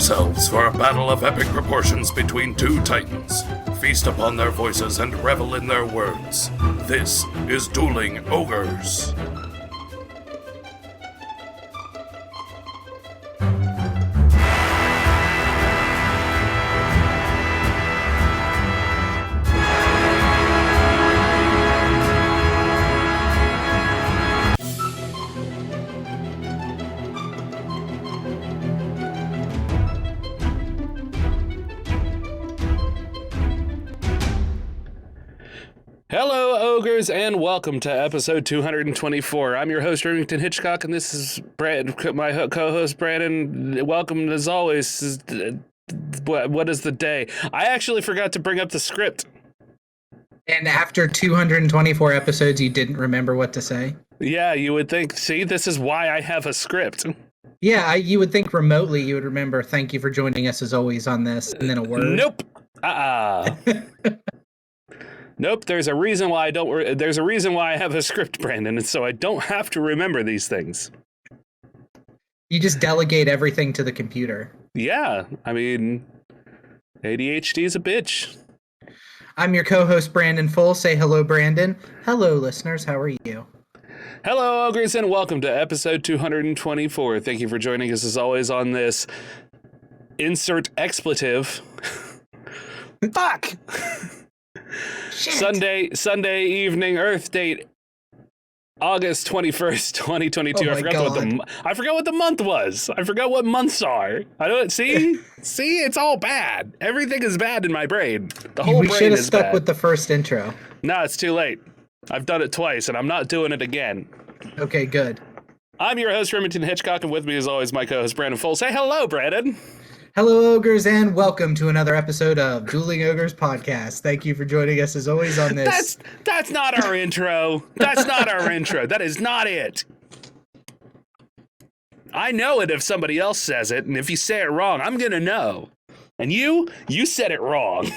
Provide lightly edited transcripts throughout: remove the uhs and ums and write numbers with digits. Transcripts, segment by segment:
yourselves for a battle of epic proportions between two titans. Feast upon their voices and revel in their words. This is Dueling Ogres. Hello, Ogres, and welcome to episode 224. I'm your host, Remington Hitchcock, and this is my co-host, Brandon. Welcome, as always. What is the day? I actually forgot to bring up the script. And after 224 episodes, you didn't remember what to say? Yeah, you would think, see, this is why I have a script. Yeah, you would think remotely you would remember, thank you for joining us as always on this, and then a word. Nope. Nope, there's a reason why there's a reason why I have a script, Brandon, and so I don't have to remember these things. You just delegate everything to the computer. Yeah, I mean, ADHD is a bitch. I'm your co-host, Brandon Full. Say hello, Brandon. Hello, listeners. How are you? Hello, Ogres, and welcome to episode 224. Thank you for joining us, as always, on this insert expletive. Fuck! Shit. Sunday evening, Earth date, August 21st, 2022. Oh I forgot what the month was. I forgot what months are. I don't see, it's all bad. Everything is bad in my brain. The whole brain is bad. We should have stuck with the first intro. No, it's too late. I've done it twice, and I'm not doing it again. Okay, good. I'm your host, Remington Hitchcock, and with me, as always, my co-host, Brandon Full. Say hello, Brandon. Hello, Ogres, and welcome to another episode of Dueling Ogres podcast. Thank you for joining us, as always, on this. That's not our intro. That's not our intro. That is not it. I know it if somebody else says it, and if you say it wrong, I'm going to know. And you said it wrong.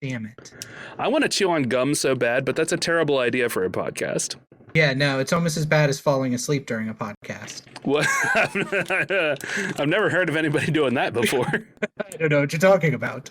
Damn it. I want to chew on gum so bad, but that's a terrible idea for a podcast. Yeah, no, it's almost as bad as falling asleep during a podcast. What? I've never heard of anybody doing that before. I don't know what you're talking about.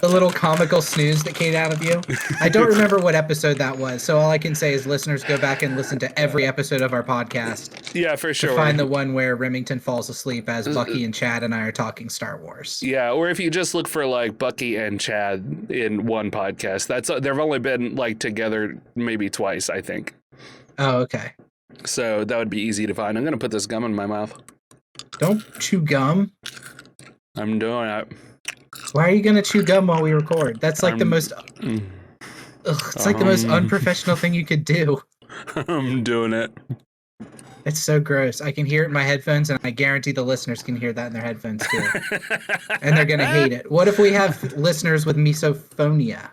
The little comical snooze that came out of you. I don't remember what episode that was, so all I can say is listeners go back and listen to every episode of our podcast. Yeah, for sure. To find the one where Remington falls asleep as Bucky and Chad and I are talking Star Wars. Yeah, or if you just look for like Bucky and Chad in one podcast, they've only been like together maybe twice, I think. Oh, okay. So that would be easy to find. I'm going to put this gum in my mouth. Don't chew gum. I'm doing it. Why are you going to chew gum while we record? That's like the most... it's like the most unprofessional thing you could do. I'm doing it. It's so gross. I can hear it in my headphones, and I guarantee the listeners can hear that in their headphones too. And they're going to hate it. What if we have listeners with misophonia?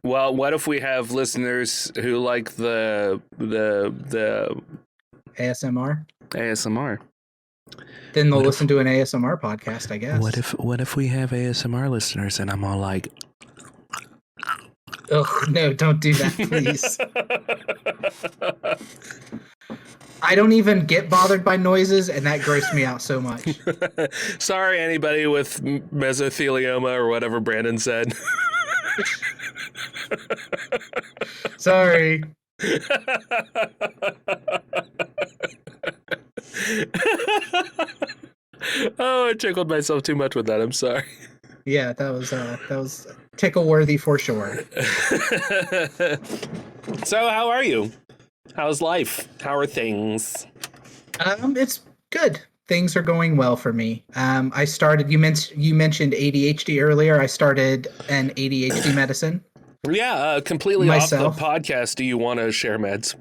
Well, what if we have listeners who like the ASMR? ASMR. Then they'll listen to an ASMR podcast, I guess. What if we have ASMR listeners and I'm all like, ugh, no, don't do that, please. I don't even get bothered by noises, and that grossed me out so much. Sorry, anybody with mesothelioma or whatever Brandon said. Sorry. Oh, I tickled myself too much with that. I'm sorry. Yeah, that was tickle worthy for sure. So, how are you? How's life? How are things? It's good. Things are going well for me. I started. You mentioned ADHD earlier. I started an ADHD medicine. Yeah, completely myself. Off the podcast. Do you want to share meds?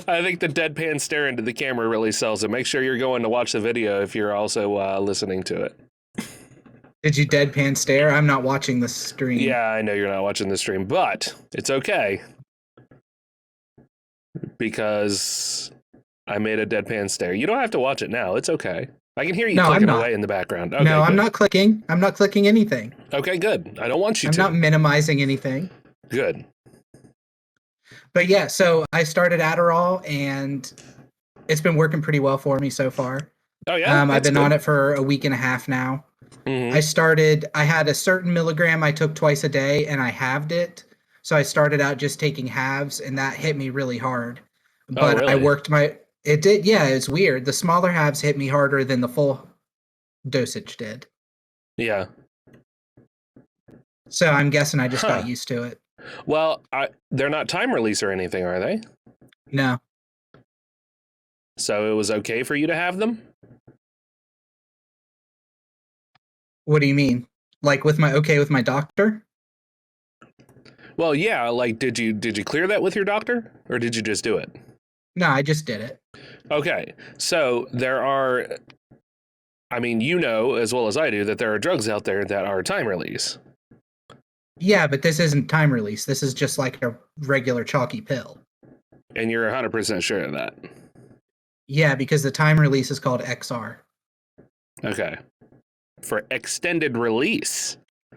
I think the deadpan stare into the camera really sells it. Make sure you're going to watch the video if you're also listening to it. Did you deadpan stare? I'm not watching the stream. Yeah, I know you're not watching the stream, but it's okay. Because I made a deadpan stare. You don't have to watch it now. It's okay. I can hear you clicking away in the background. Okay, no, I'm not clicking. I'm not clicking anything. Okay, good. I don't want you to. I'm not minimizing anything. Good. But yeah, so I started Adderall, and it's been working pretty well for me so far. Oh yeah, I've that's been good. on it for a week and a half now. Mhm. I had a certain milligram I took twice a day, and I halved it. So I started out just taking halves, and that hit me really hard. Oh But really? it did, yeah, it's weird. The smaller halves hit me harder than the full dosage did. Yeah. So I'm guessing I just got Huh. used to it. Well, they're not time release or anything, are they? No. So it was okay for you to have them? What do you mean? Like with my doctor? Well, yeah, like did you clear that with your doctor or did you just do it? No, I just did it. Okay. So there are I mean, you know as well as I do that there are drugs out there that are time release. Yeah, but this isn't time release. This is just like a regular chalky pill. And you're 100% sure of that. Yeah, because the time release is called XR. Okay. For extended release,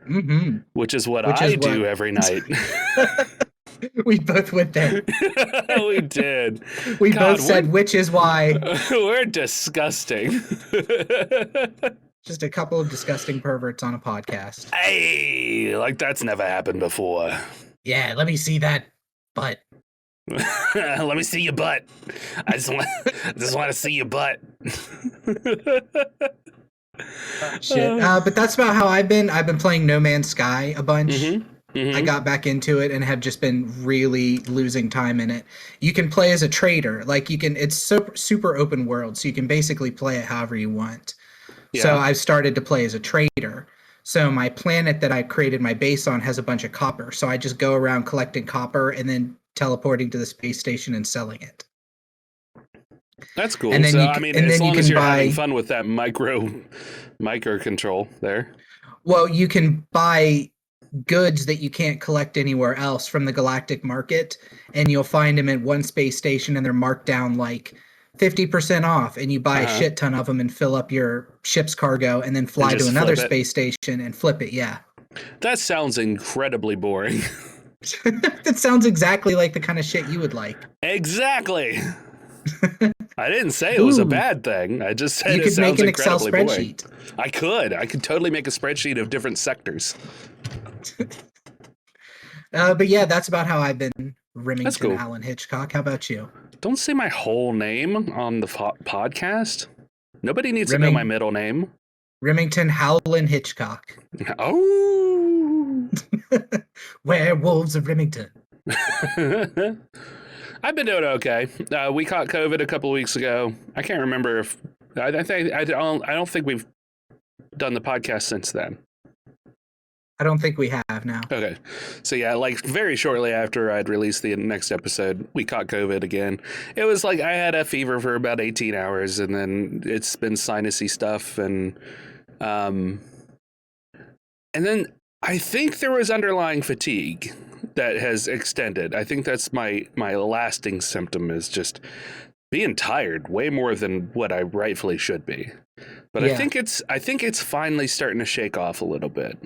Mm-hmm. which is what Which I is do what every night. we both went there. We did. We God, both said, which is why. we're disgusting. Just a couple of disgusting perverts on a podcast. Hey, like that's never happened before. Yeah, let me see that butt. Let me see your butt. I just want to see your butt. Shit. But that's about how I've been. I've been playing No Man's Sky a bunch. Mm-hmm. Mm-hmm. I got back into it and have just been really losing time in it. You can play as a trader. Like it's super open world, so you can basically play it however you want. So Yeah. I've started to play as a trader. So my planet that I created my base on has a bunch of copper. So I just go around collecting copper and then teleporting to the space station and selling it. That's cool. And then So I mean, as long as you're having buy. fun with that micro control there. Well, you can buy goods that you can't collect anywhere else from the galactic market, and you'll find them at one space station, and they're marked down like 50% off, and you buy a shit ton of them and fill up your ship's cargo, and then fly to another space station and flip it. Yeah. That sounds incredibly boring. That sounds exactly like the kind of shit you would like. Exactly. I didn't say it was a bad thing. I just said you it could make sounds an Excel incredibly spreadsheet. Boring. I could totally make a spreadsheet of different sectors. But yeah, that's about how I've been. Remington cool. Allen Hitchcock. How about you? Don't say my whole name on the podcast. Nobody needs to know my middle name. Remington Howlin Hitchcock. Oh. Werewolves of Remington. I've been doing okay. We caught COVID a couple of weeks ago. I can't remember if I don't think we've done the podcast since then. I don't think we have now. Okay. So yeah, like very shortly after I'd released the next episode, we caught COVID again. It was like I had a fever for about 18 hours and then it's been sinusy stuff and then I think there was underlying fatigue that has extended. I think that's my lasting symptom is just being tired way more than what I rightfully should be. But yeah. I think it's finally starting to shake off a little bit.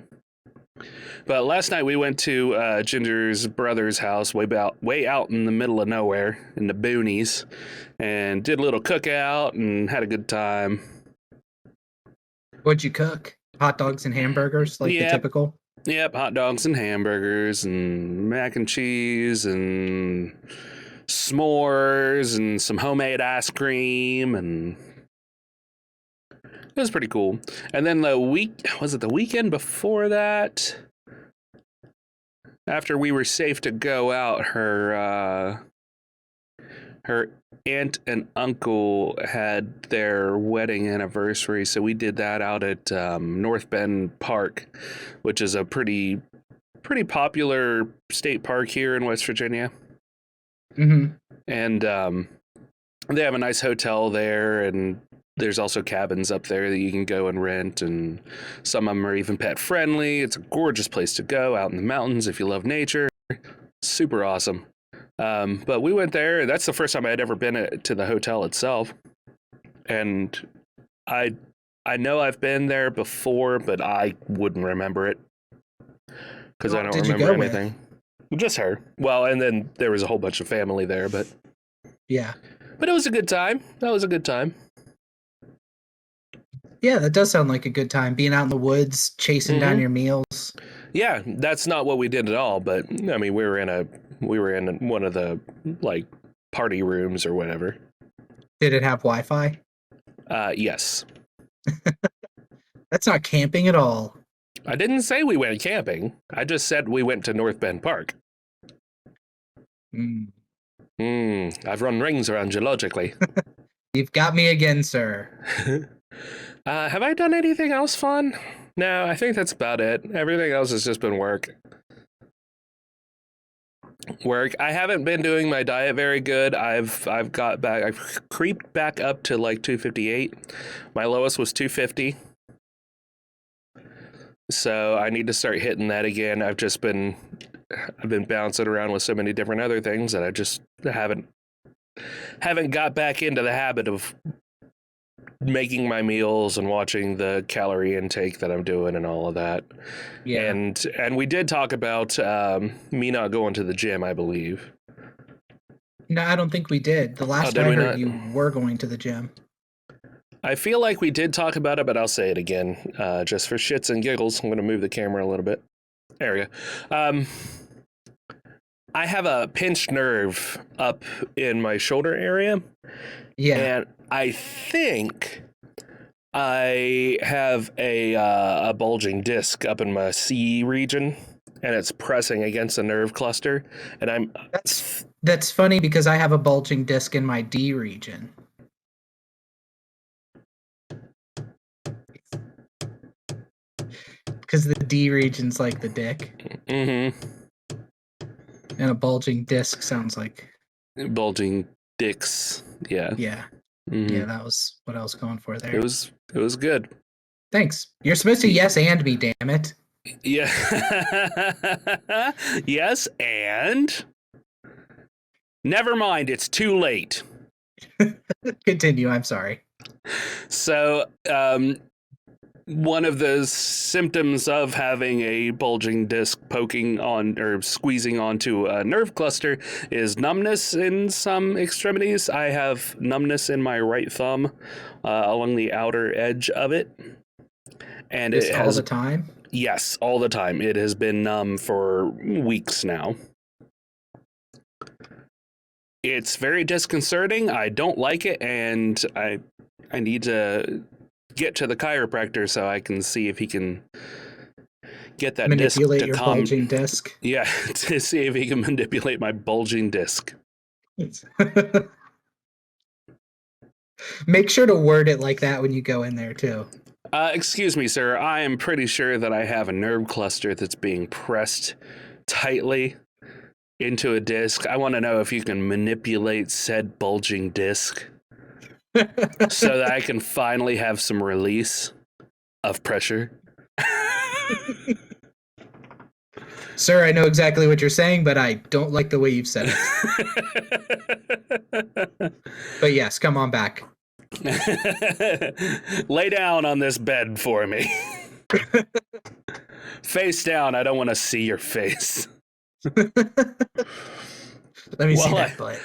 But last night we went to Ginger's brother's house way out in the middle of nowhere in the boonies and did a little cookout and had a good time. What'd you cook? Hot dogs and hamburgers, like the typical? Yep, hot dogs and hamburgers and mac and cheese and s'mores and some homemade ice cream and it was pretty cool. And then the weekend before that? After we were safe to go out, her aunt and uncle had their wedding anniversary, so we did that out at North Bend Park, which is a pretty popular state park here in West Virginia. Mm-hmm. And they have a nice hotel there, and there's also cabins up there that you can go and rent, and some of them are even pet friendly. It's a gorgeous place to go out in the mountains if you love nature. Super awesome. But we went there. That's the first time I had ever been to the hotel itself. And I know I've been there before, but I wouldn't remember it because I don't remember anything. Just her. Well, and then there was a whole bunch of family there, but Yeah. it was a good time. That was a good time. Yeah, that does sound like a good time. Being out in the woods, chasing down your meals. Yeah, that's not what we did at all, but I mean, we were in one of the like party rooms or whatever. Did it have Wi-Fi? Yes. That's not camping at all. I didn't say we went camping. I just said we went to North Bend Park. I've run rings around you logically. You've got me again, sir. Have I done anything else fun? No, I think that's about it. Everything else has just been work. I haven't been doing my diet very good. I've creeped back up to like 258. My lowest was 250. So I need to start hitting that again. I've been bouncing around with so many different other things that I just haven't got back into the habit of making my meals and watching the calorie intake that I'm doing and all of that. Yeah. And we did talk about me not going to the gym, I believe. No, I don't think we did. The last I heard, you were going to the gym. I feel like we did talk about it, but I'll say it again, just for shits and giggles. I'm going to move the camera a little bit. There we go. I have a pinched nerve up in my shoulder area. Yeah. And I think I have a bulging disc up in my C region, and it's pressing against the nerve cluster. And That's funny because I have a bulging disc in my D region. Because the D region's like the dick. Mm-hmm. And a bulging disc sounds like bulging dicks. Yeah. Yeah. Mm-hmm. Yeah, that was what I was going for there. It was good. Thanks. You're supposed to yes and me, damn it. Yeah. Yes, and never mind, it's too late. Continue, I'm sorry. So, one of the symptoms of having a bulging disc poking on or squeezing onto a nerve cluster is numbness in some extremities. I have numbness in my right thumb along the outer edge of it. And it has all the time? Yes, all the time. It has been numb for weeks now. It's very disconcerting. I don't like it, and I need to get to the chiropractor so I can see if he can get that manipulate disc to your come. Bulging disc. Yeah, to see if he can manipulate my bulging disc. Make sure to word it like that when you go in there too. Excuse me, sir. I am pretty sure that I have a nerve cluster that's being pressed tightly into a disc. I want to know if you can manipulate said bulging disc so that I can finally have some release of pressure. Sir, I know exactly what you're saying, but I don't like the way you've said it. But yes, come on back. Lay down on this bed for me. Face down. I don't want to see your face. Let me see that butt.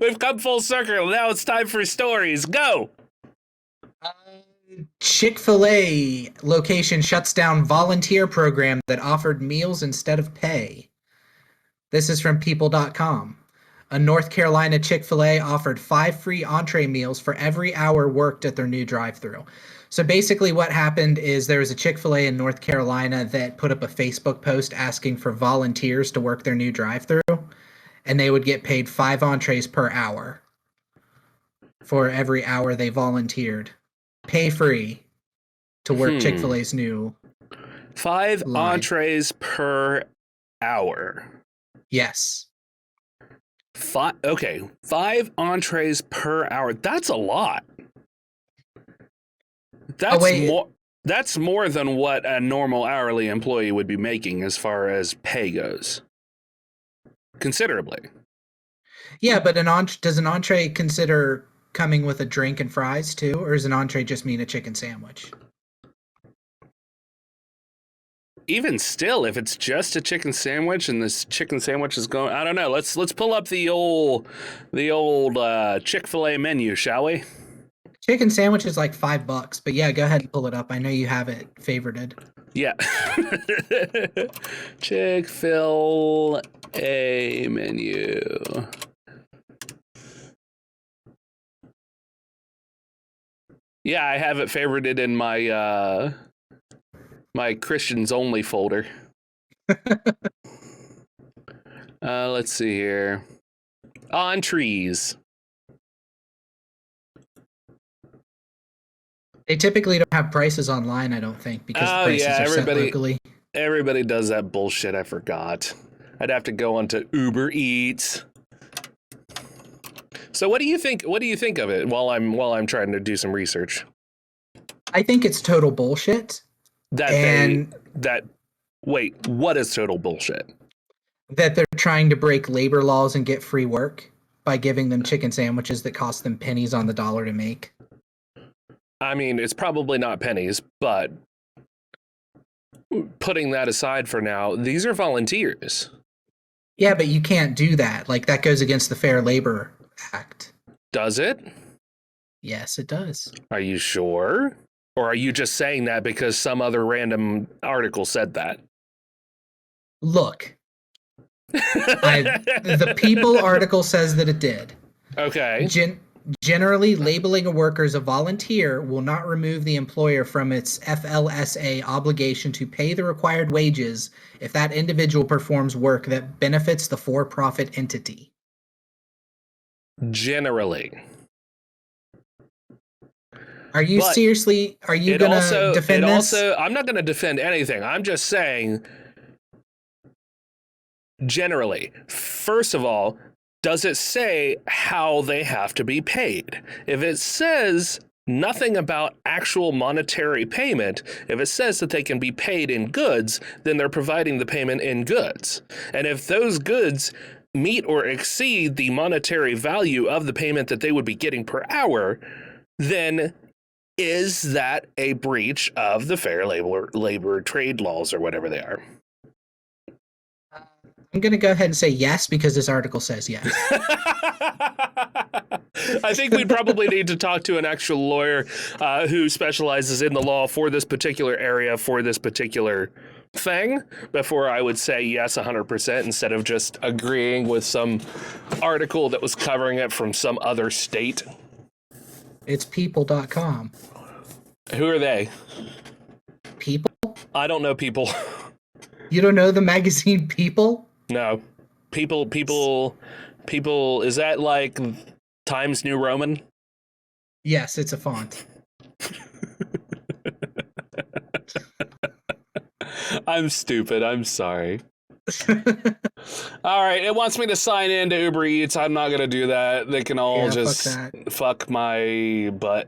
We've come full circle. Now it's time for stories. Go. Chick-fil-A location shuts down volunteer program that offered meals instead of pay. This is from people.com. A North Carolina Chick-fil-A offered 5 free entree meals for every hour worked at their new drive-thru. So basically what happened is there was a Chick-fil-A in North Carolina that put up a Facebook post asking for volunteers to work their new drive-thru, and they would get paid 5 entrees per hour for every hour they volunteered. Pay free to work Chick-fil-A's new 5 entrees per hour. Yes. 5 entrees per hour. That's a lot. That's more than what a normal hourly employee would be making as far as pay goes. Considerably. Yeah, but does an entree consider coming with a drink and fries too, or does an entree just mean a chicken sandwich? even still, if it's just a chicken sandwich and this chicken sandwich is going, I don't know. Let's pull up the old Chick-fil-A menu, shall we? Chicken sandwich is like $5, but yeah, go ahead and pull it up. I know you have it favorited. Yeah. Chick-fil-A menu. Yeah, I have it favorited in my my Christians only folder. Let's see here. Entrees. They typically don't have prices online, I don't think, because the prices are set locally. Everybody does that bullshit. I forgot. I'd have to go onto Uber Eats. So what do you think? What do you think of it while I'm trying to do some research? I think it's total bullshit. Wait, what is total bullshit? That they're trying to break labor laws and get free work by giving them chicken sandwiches that cost them pennies on the dollar to make. I mean, it's probably not pennies, but putting that aside for now, these are volunteers. Yeah, but you can't do that. Like, that goes against the Fair Labor Act. Does it? Yes, it does. Are you sure? Or are you just saying that because some other random article said that? Look, the People article says that it did. Okay. Generally, labeling a worker as a volunteer will not remove the employer from its FLSA obligation to pay the required wages if that individual performs work that benefits the for-profit entity. Generally. Are you going to defend this? I'm not going to defend anything. I'm just saying, generally, first of all, does it say how they have to be paid? If it says nothing about actual monetary payment, if it says that they can be paid in goods, then they're providing the payment in goods. And if those goods meet or exceed the monetary value of the payment that they would be getting per hour, then is that a breach of the fair labor trade laws or whatever they are? I'm going to go ahead and say yes because this article says yes. I think we probably need to talk to an actual lawyer who specializes in the law for this particular area, for this particular thing, before I would say yes 100% instead of just agreeing with some article that was covering it from some other state. It's people.com. Who are they? People? I don't know People. You don't know the magazine People? No. People, is that like Times New Roman? Yes, it's a font. I'm stupid. I'm sorry. All right. It wants me to sign in to Uber Eats. I'm not going to do that. They can all just fuck my butt.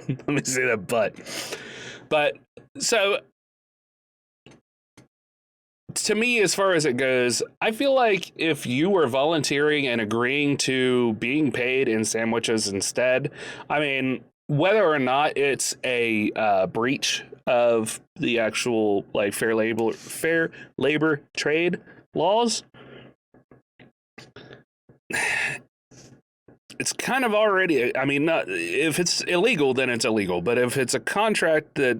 Let me see that butt. But so to me, as far as it goes, I feel like if you were volunteering and agreeing to being paid in sandwiches instead, I mean, whether or not it's a breach of the actual like fair labor trade laws, it's kind of already, I mean, not, if it's illegal, then it's illegal. But if it's a contract that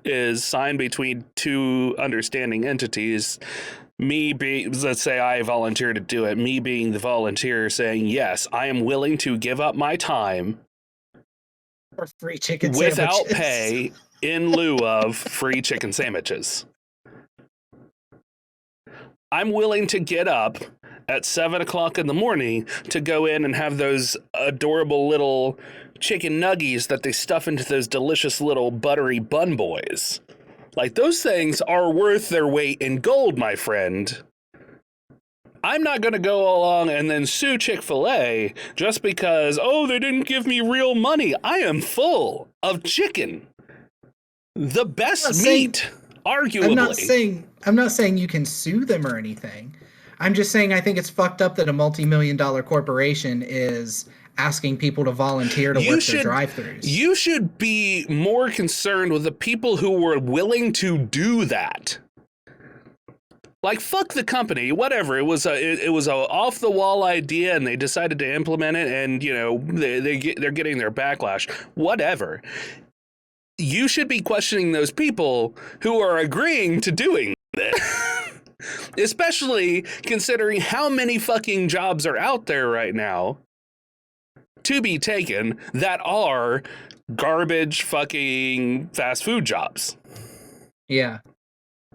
is signed between two understanding entities, let's say I volunteer to do it, me being the volunteer saying, yes, I am willing to give up my time for free chicken without sandwiches. pay in lieu of free chicken sandwiches. I'm willing to get up at 7 o'clock in the morning to go in and have those adorable little chicken nuggies that they stuff into those delicious little buttery bun boys. Like, those things are worth their weight in gold, my friend. I'm not going to go along and then sue Chick-fil-A just because, oh, they didn't give me real money. I am full of chicken. The best meat, arguably. I'm not saying you can sue them or anything. I'm just saying I think it's fucked up that a multi-million-dollar corporation is asking people to volunteer to work their drive-thrus. You should be more concerned with the people who were willing to do that. Like, fuck the company, whatever. It was a off the wall idea, and they decided to implement it, and they're getting their backlash. Whatever. You should be questioning those people who are agreeing to doing this, especially considering how many fucking jobs are out there right now to be taken that are garbage fucking fast food jobs. Yeah.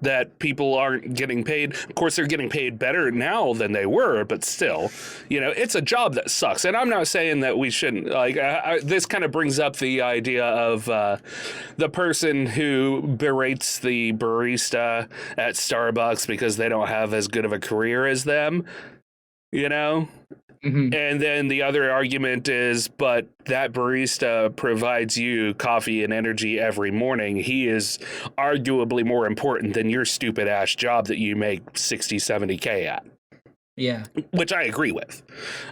That people aren't getting paid. Of course, they're getting paid better now than they were, but still, it's a job that sucks. And I'm not saying that we shouldn't. Like, this kind of brings up the idea of the person who berates the barista at Starbucks because they don't have as good of a career as them, Mm-hmm. And then the other argument is, but that barista provides you coffee and energy every morning. He is arguably more important than your stupid ass job that you make 60, 70K at. Yeah. Which I agree with.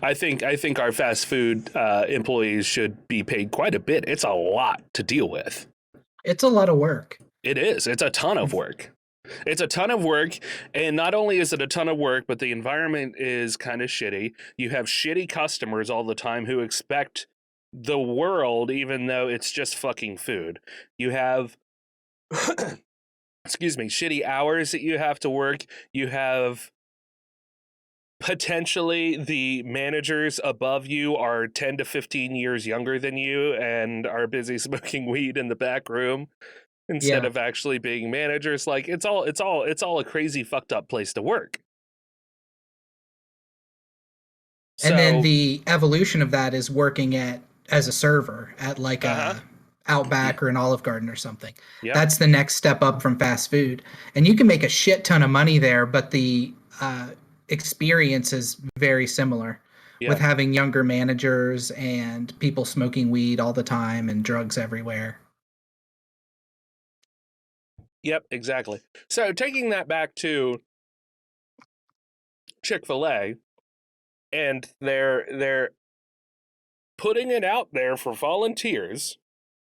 I think our fast food employees should be paid quite a bit. It's a lot to deal with. It's a lot of work. It is. It's a ton of work. It's a ton of work, and not only is it a ton of work, but the environment is kind of shitty. You have shitty customers all the time who expect the world, even though it's just fucking food. You have, shitty hours that you have to work. You have potentially the managers above you are 10 to 15 years younger than you and are busy smoking weed in the back room instead of actually being managers. Like, it's all a crazy fucked up place to work. And then the evolution of that is working as a server at like a Outback or an Olive Garden or something. Yep. That's the next step up from fast food. And you can make a shit ton of money there, but the experience is very similar with having younger managers and people smoking weed all the time and drugs everywhere. Yep, exactly. So taking that back to Chick-fil-A, and they're putting it out there for volunteers,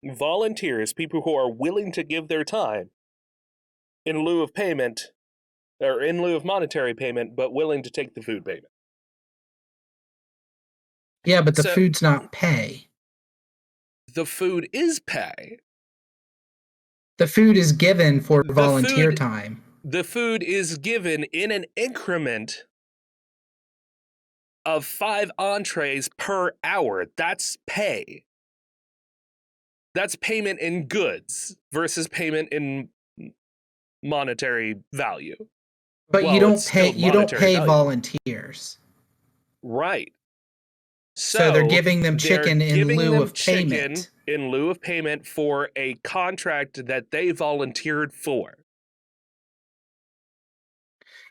people who are willing to give their time in lieu of payment, or in lieu of monetary payment, but willing to take the food payment. Yeah, but the food's not pay. The food is pay. The food is given for volunteer time. The food is given in an increment of 5 entrees per hour. That's pay. That's payment in goods versus payment in monetary value. But you don't pay volunteers. Right. So they're giving them chicken in lieu of payment. In lieu of payment for a contract that they volunteered for.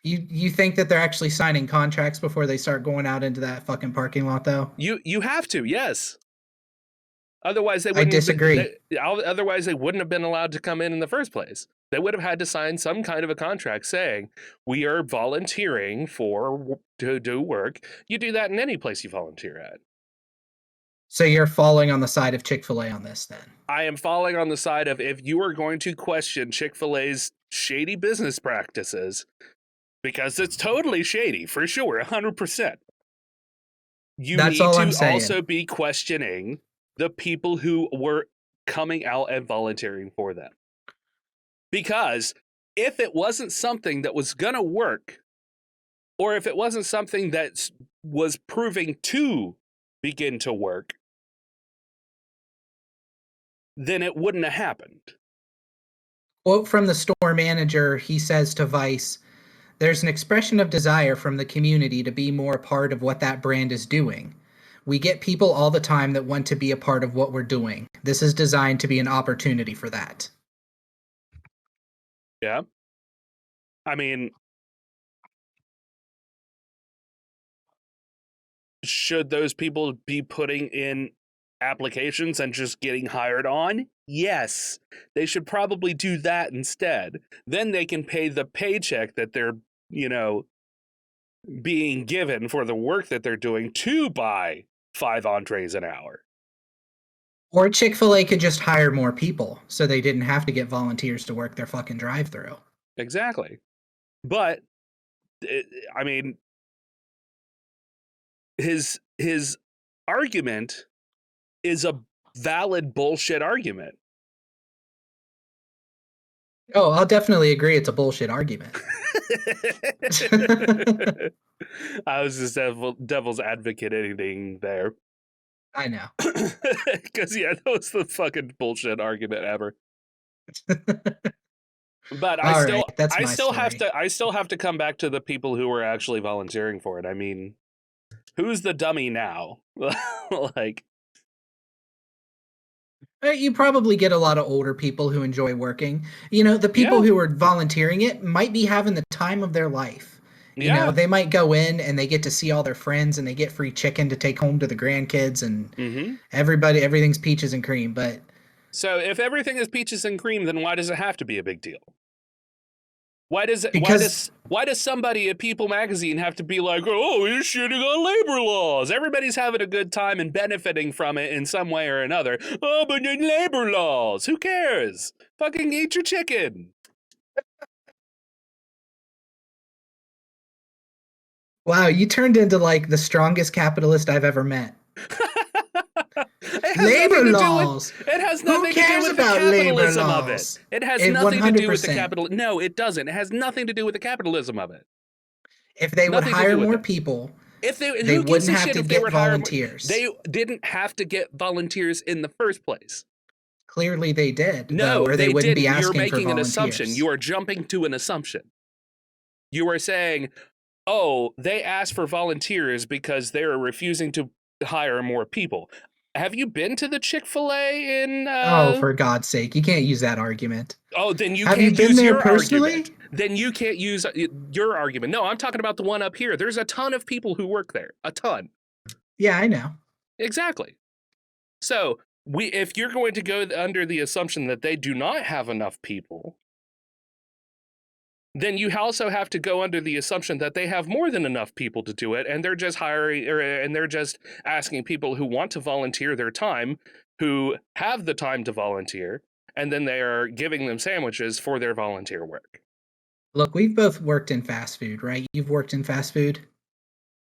You think that they're actually signing contracts before they start going out into that fucking parking lot, though? You have to, yes. Otherwise, they wouldn't. I disagree. Otherwise, they wouldn't have been allowed to come in the first place. They would have had to sign some kind of a contract saying, we are volunteering to do work. You do that in any place you volunteer at. So you're falling on the side of Chick-fil-A on this, then? I am falling on the side of, if you are going to question Chick-fil-A's shady business practices, because it's totally shady, for sure, 100%. You need to also be questioning the people who were coming out and volunteering for them. Because if it wasn't something that was going to work, or if it wasn't something that was proving to begin to work, then it wouldn't have happened. Quote from the store manager, he says to Vice, "There's an expression of desire from the community to be more a part of what that brand is doing. We get people all the time that want to be a part of what we're doing. This is designed to be an opportunity for that." Yeah. I mean, should those people be putting in applications and just getting hired on? Yes. They should probably do that instead. Then they can pay the paycheck that they're, being given for the work that they're doing to buy 5 entrees an hour. Or Chick-fil-A could just hire more people so they didn't have to get volunteers to work their fucking drive-thru. Exactly. But, I mean, his argument is a valid bullshit argument. Oh, I'll definitely agree it's a bullshit argument. I was just devil's advocating there. I know. Because, yeah, that was the fucking bullshit argument ever. But I still have to come back to the people who were actually volunteering for it. I mean, who's the dummy now? Like, you probably get a lot of older people who enjoy working. You know, the people who are volunteering it might be having the time of their life. You know, they might go in and they get to see all their friends and they get free chicken to take home to the grandkids and everything's peaches and cream. But so if everything is peaches and cream, then why does it have to be a big deal? Why does somebody at People Magazine have to be like, oh, you're shitting on labor laws? Everybody's having a good time and benefiting from it in some way or another. Oh, but in labor laws, who cares? Fucking eat your chicken. Wow, you turned into like the strongest capitalist I've ever met. Labor laws. It has nothing to do with the capitalism of it. It has nothing to do with the capital. No, it doesn't. It has nothing to do with the capitalism of it. If they would hire more people, they wouldn't have to get volunteers. They didn't have to get volunteers in the first place. Clearly they did. No, or they wouldn't be asking You're making for an assumption. You are jumping to an assumption. You are saying, oh, they asked for volunteers because they're refusing to hire more people. Have you been to the Chick-fil-A in... Oh, for God's sake. You can't use that argument. Oh, then you can't use your argument. Have you been there personally? Then you can't use your argument. No, I'm talking about the one up here. There's a ton of people who work there. A ton. Yeah, I know. Exactly. So, if you're going to go under the assumption that they do not have enough people, then you also have to go under the assumption that they have more than enough people to do it, and they're just and they're just asking people who want to volunteer their time, who have the time to volunteer, and then they are giving them sandwiches for their volunteer work. Look, we've both worked in fast food, right? You've worked in fast food?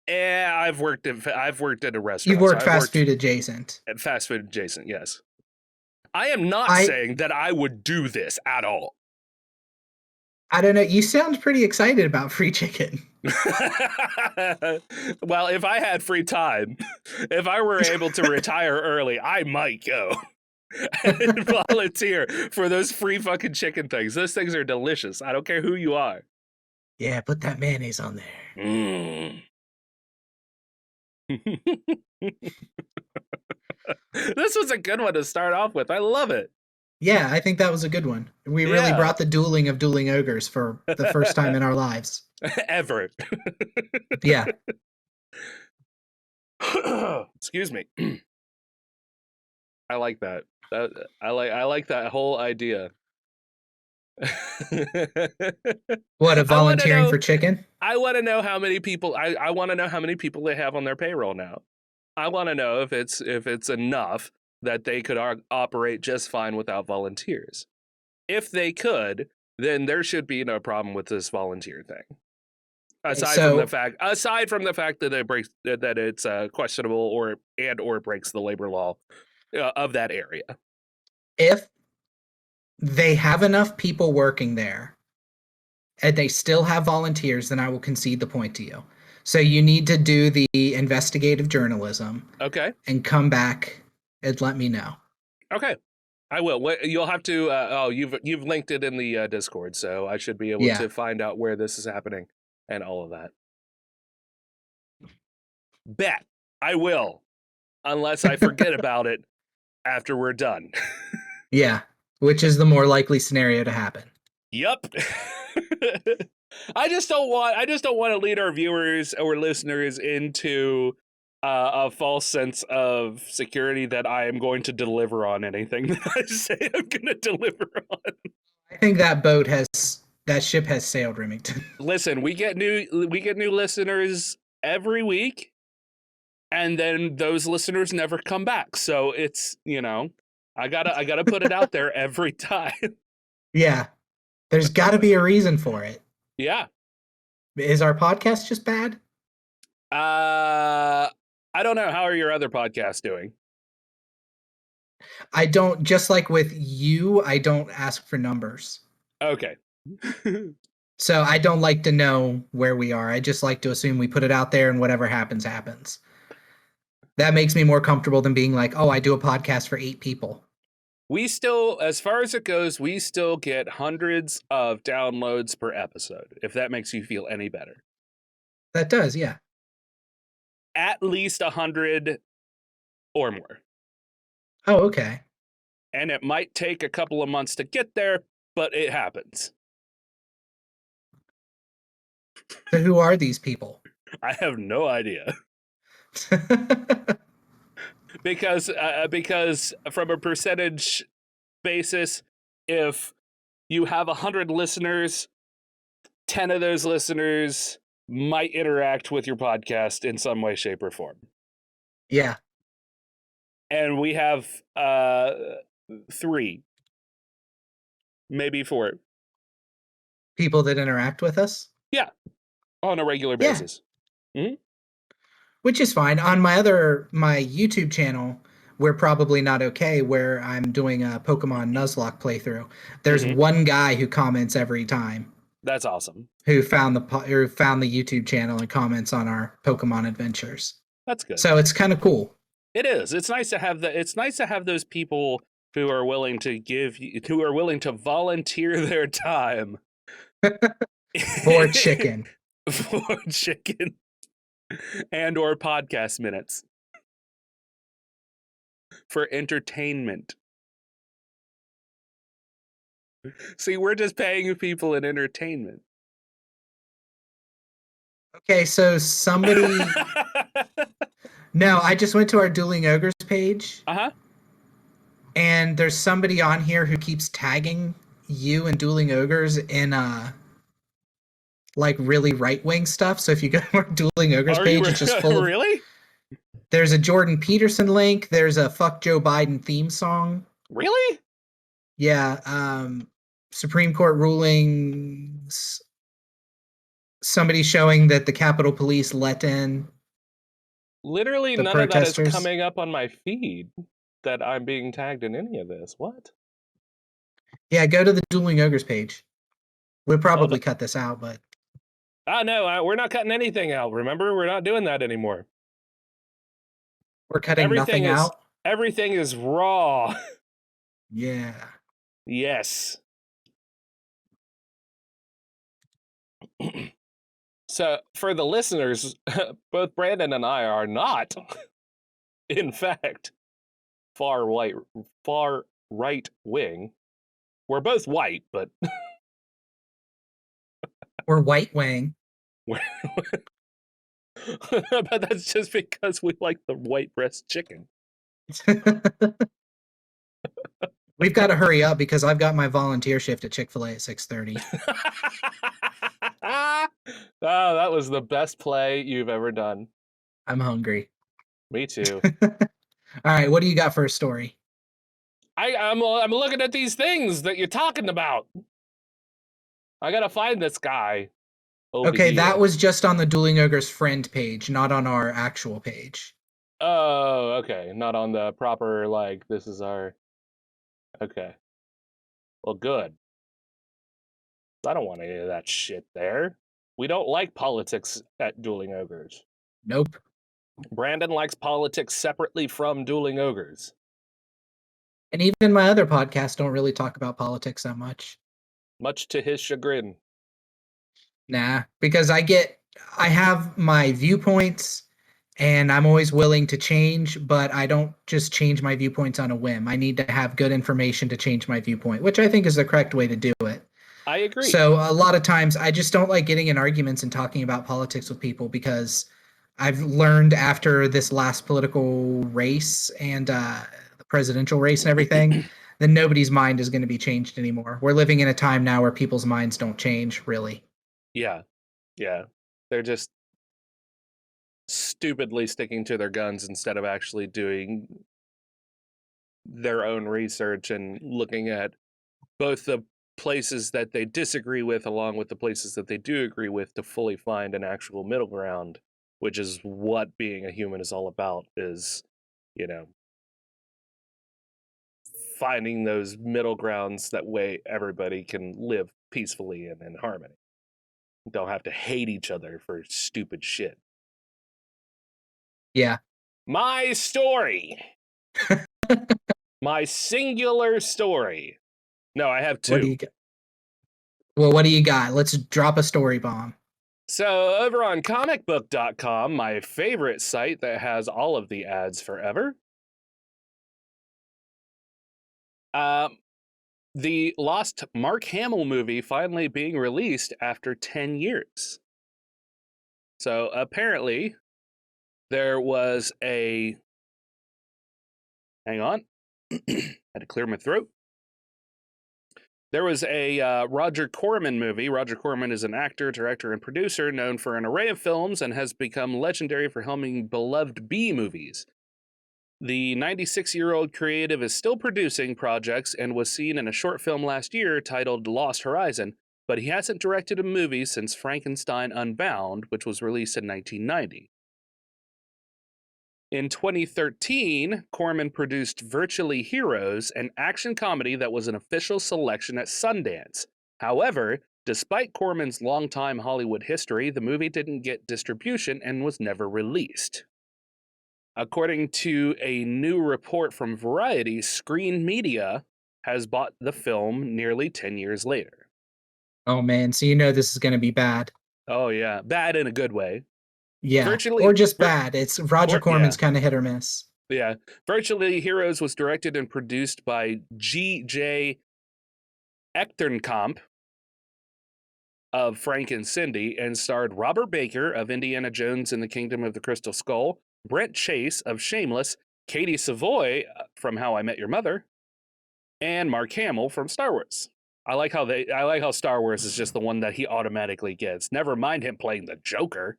Yeah, I've worked at a restaurant. You've worked fast food adjacent. Fast food adjacent, yes. I am not saying that I would do this at all. I don't know. You sound pretty excited about free chicken. Well, if I had free time, if I were able to retire early, I might go and volunteer for those free fucking chicken things. Those things are delicious. I don't care who you are. Yeah, put that mayonnaise on there. This was a good one to start off with. I love it. Yeah, I think that was a good one. We really brought the dueling of Dueling Ogres for the first time in our lives. Ever. Yeah. Excuse me. I like that. I like that whole idea. What, a volunteering for chicken? I want to know how many people I want to know how many people they have on their payroll now. I want to know if it's enough that they could operate just fine without volunteers. If they could, then there should be no problem with this volunteer thing. Aside from the fact that it's questionable or breaks the labor law of that area. If they have enough people working there and they still have volunteers, then I will concede the point to you. So you need to do the investigative journalism. Okay. And come back and let me know. Okay. I will. You'll have to you've linked it in the Discord, so I should be able to find out where this is happening and all of that. Bet. I will. Unless I forget about it after we're done. Yeah, which is the more likely scenario to happen. Yep. I just don't want to lead our viewers or listeners into a false sense of security that I am going to deliver on anything that I say I'm going to deliver on. I think that ship has sailed, Remington. Listen, we get new listeners every week. and then those listeners never come back. So it's, I gotta put it out there every time. Yeah. There's got to be a reason for it. Yeah. Is our podcast just bad? I don't know. How are your other podcasts doing? I don't, just like with you, I don't ask for numbers. Okay. So I don't like to know where we are. I just like to assume we put it out there and whatever happens, happens. That makes me more comfortable than being like, oh, I do a podcast for 8 people. We still, as far as it goes, we still get hundreds of downloads per episode, if that makes you feel any better. That does, yeah. At least 100 or more. Oh, okay. And it might take a couple of months to get there, but it happens. So who are these people? I have no idea. Because from a percentage basis, if you have 100 listeners, 10 of those listeners might interact with your podcast in some way, shape, or form. Yeah. And we have 3, maybe 4 People that interact with us? Yeah, on a regular basis. Mm-hmm. Which is fine. On my YouTube channel, we're probably not okay, where I'm doing a Pokemon Nuzlocke playthrough. There's one guy who comments every time. That's awesome. Who found the YouTube channel and comments on our Pokemon adventures. That's good. So it's kind of cool. It is. It's nice to have It's nice to have those people who are willing to volunteer their time for chicken. For chicken. And or podcast minutes. For entertainment. See, we're just paying people in entertainment. Okay, so somebody... No, I just went to our Dueling Ogres page. Uh-huh. And there's somebody on here who keeps tagging you and Dueling Ogres in like really right-wing stuff. So if you go to our Dueling Ogres page, it's just full of... Really? There's a Jordan Peterson link. There's a Fuck Joe Biden theme song. Really? Yeah. Supreme Court rulings. Somebody showing that the Capitol Police let in... Literally none of that is coming up on my feed that I'm being tagged in any of this. What? Yeah, go to the Dueling Ogres page. We'll probably cut this out, but... no, we're not cutting anything out. Remember, we're not doing that anymore. We're cutting nothing out? Everything is raw. Yeah. Yes. So, for the listeners, both Brandon and I are not, in fact, far right wing. We're both white, but... We're white wing. But that's just because we like the white breast chicken. We've got to hurry up because I've got my volunteer shift at Chick-fil-A at 6:30. Oh, that was the best play you've ever done. I'm hungry. Me too. All right, what do you got for a story? I'm looking at these things that you're talking about. I gotta find this guy. Okay, that was just on the Dueling Ogres friend page, not on our actual page. Oh, okay. Not on the proper, like, this is our... Okay. Well, good. I don't want any of that shit there. We don't like politics at Dueling Ogres. Nope. Brandon likes politics separately from Dueling Ogres. And even my other podcasts don't really talk about politics that much. Much to his chagrin. Nah, because I have my viewpoints and I'm always willing to change, but I don't just change my viewpoints on a whim. I need to have good information to change my viewpoint, which I think is the correct way to do it. I agree. So a lot of times I just don't like getting in arguments and talking about politics with people because I've learned after this last political race and the presidential race and everything, that nobody's mind is going to be changed anymore. We're living in a time now where people's minds don't change, really. Yeah. Yeah. They're just stupidly sticking to their guns instead of actually doing their own research and looking at both the places that they disagree with along with the places that they do agree with to fully find an actual middle ground, which is what being a human is all about, is, you know, finding those middle grounds that way everybody can live peacefully and in harmony. Don't have to hate each other for stupid shit. Yeah. My story. My singular story. No, I have What do two. you got? Well, what do you got? Let's drop a story bomb. So over on comicbook.com, my favorite site that has all of the ads forever, the lost Mark Hamill movie finally being released after 10 years. So apparently there was a... Hang on. Had to clear my throat. There was a Roger Corman movie. Roger Corman is an actor, director, and producer known for an array of films and has become legendary for helming beloved B movies. The 96-year-old creative is still producing projects and was seen in a short film last year titled Lost Horizon, but he hasn't directed a movie since Frankenstein Unbound, which was released in 1990. In 2013, Corman produced Virtually Heroes, an action comedy that was an official selection at Sundance. However, despite Corman's longtime Hollywood history, the movie didn't get distribution and was never released. According to a new report from Variety, Screen Media has bought the film nearly 10 years later. Oh man, so you know this is going to be bad. Oh yeah, bad in a good way. Yeah, or just bad. It's Roger Corman's kind of hit or miss. Yeah. Virtually Heroes was directed and produced by G.J. Echternkamp of Frank and Cindy and starred Robert Baker of Indiana Jones and the Kingdom of the Crystal Skull, Brent Chase of Shameless, Katie Savoy from How I Met Your Mother, and Mark Hamill from Star Wars. I like how Star Wars is just the one that he automatically gets. Never mind him playing the Joker.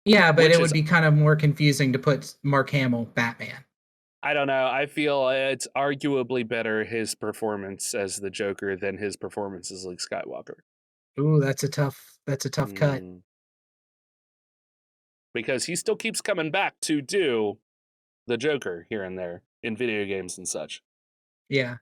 Yeah, but it would be kind of more confusing to put Mark Hamill Batman. I don't know. I feel it's arguably better his performance as the Joker than his performance as Luke Skywalker. Ooh, that's a tough cut. Because he still keeps coming back to do the Joker here and there in video games and such. Yeah.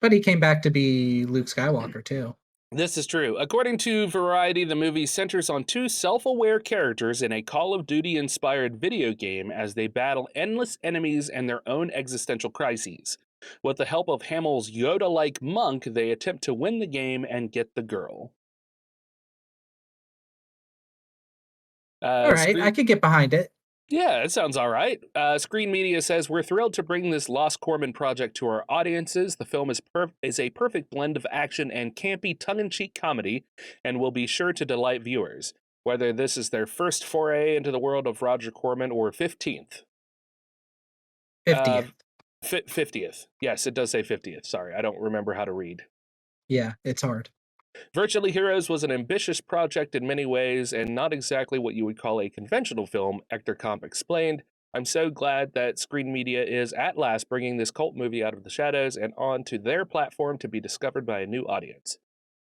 But he came back to be Luke Skywalker too. This is true. According to Variety, the movie centers on two self-aware characters in a Call of Duty-inspired video game as they battle endless enemies and their own existential crises. With the help of Hamill's Yoda-like monk, they attempt to win the game and get the girl. All right, I could get behind it. Yeah, it sounds all right. Screen Media says, we're thrilled to bring this Lost Corman project to our audiences. The film is a perfect blend of action and campy tongue-in-cheek comedy and will be sure to delight viewers, whether this is their first foray into the world of Roger Corman or 15th. 50th. 50th. Yes, it does say 50th. Sorry, I don't remember how to read. Yeah, it's hard. Virtually Heroes was an ambitious project in many ways and not exactly what you would call a conventional film, Echternkamp explained. I'm so glad that Screen Media is at last bringing this cult movie out of the shadows and onto their platform to be discovered by a new audience.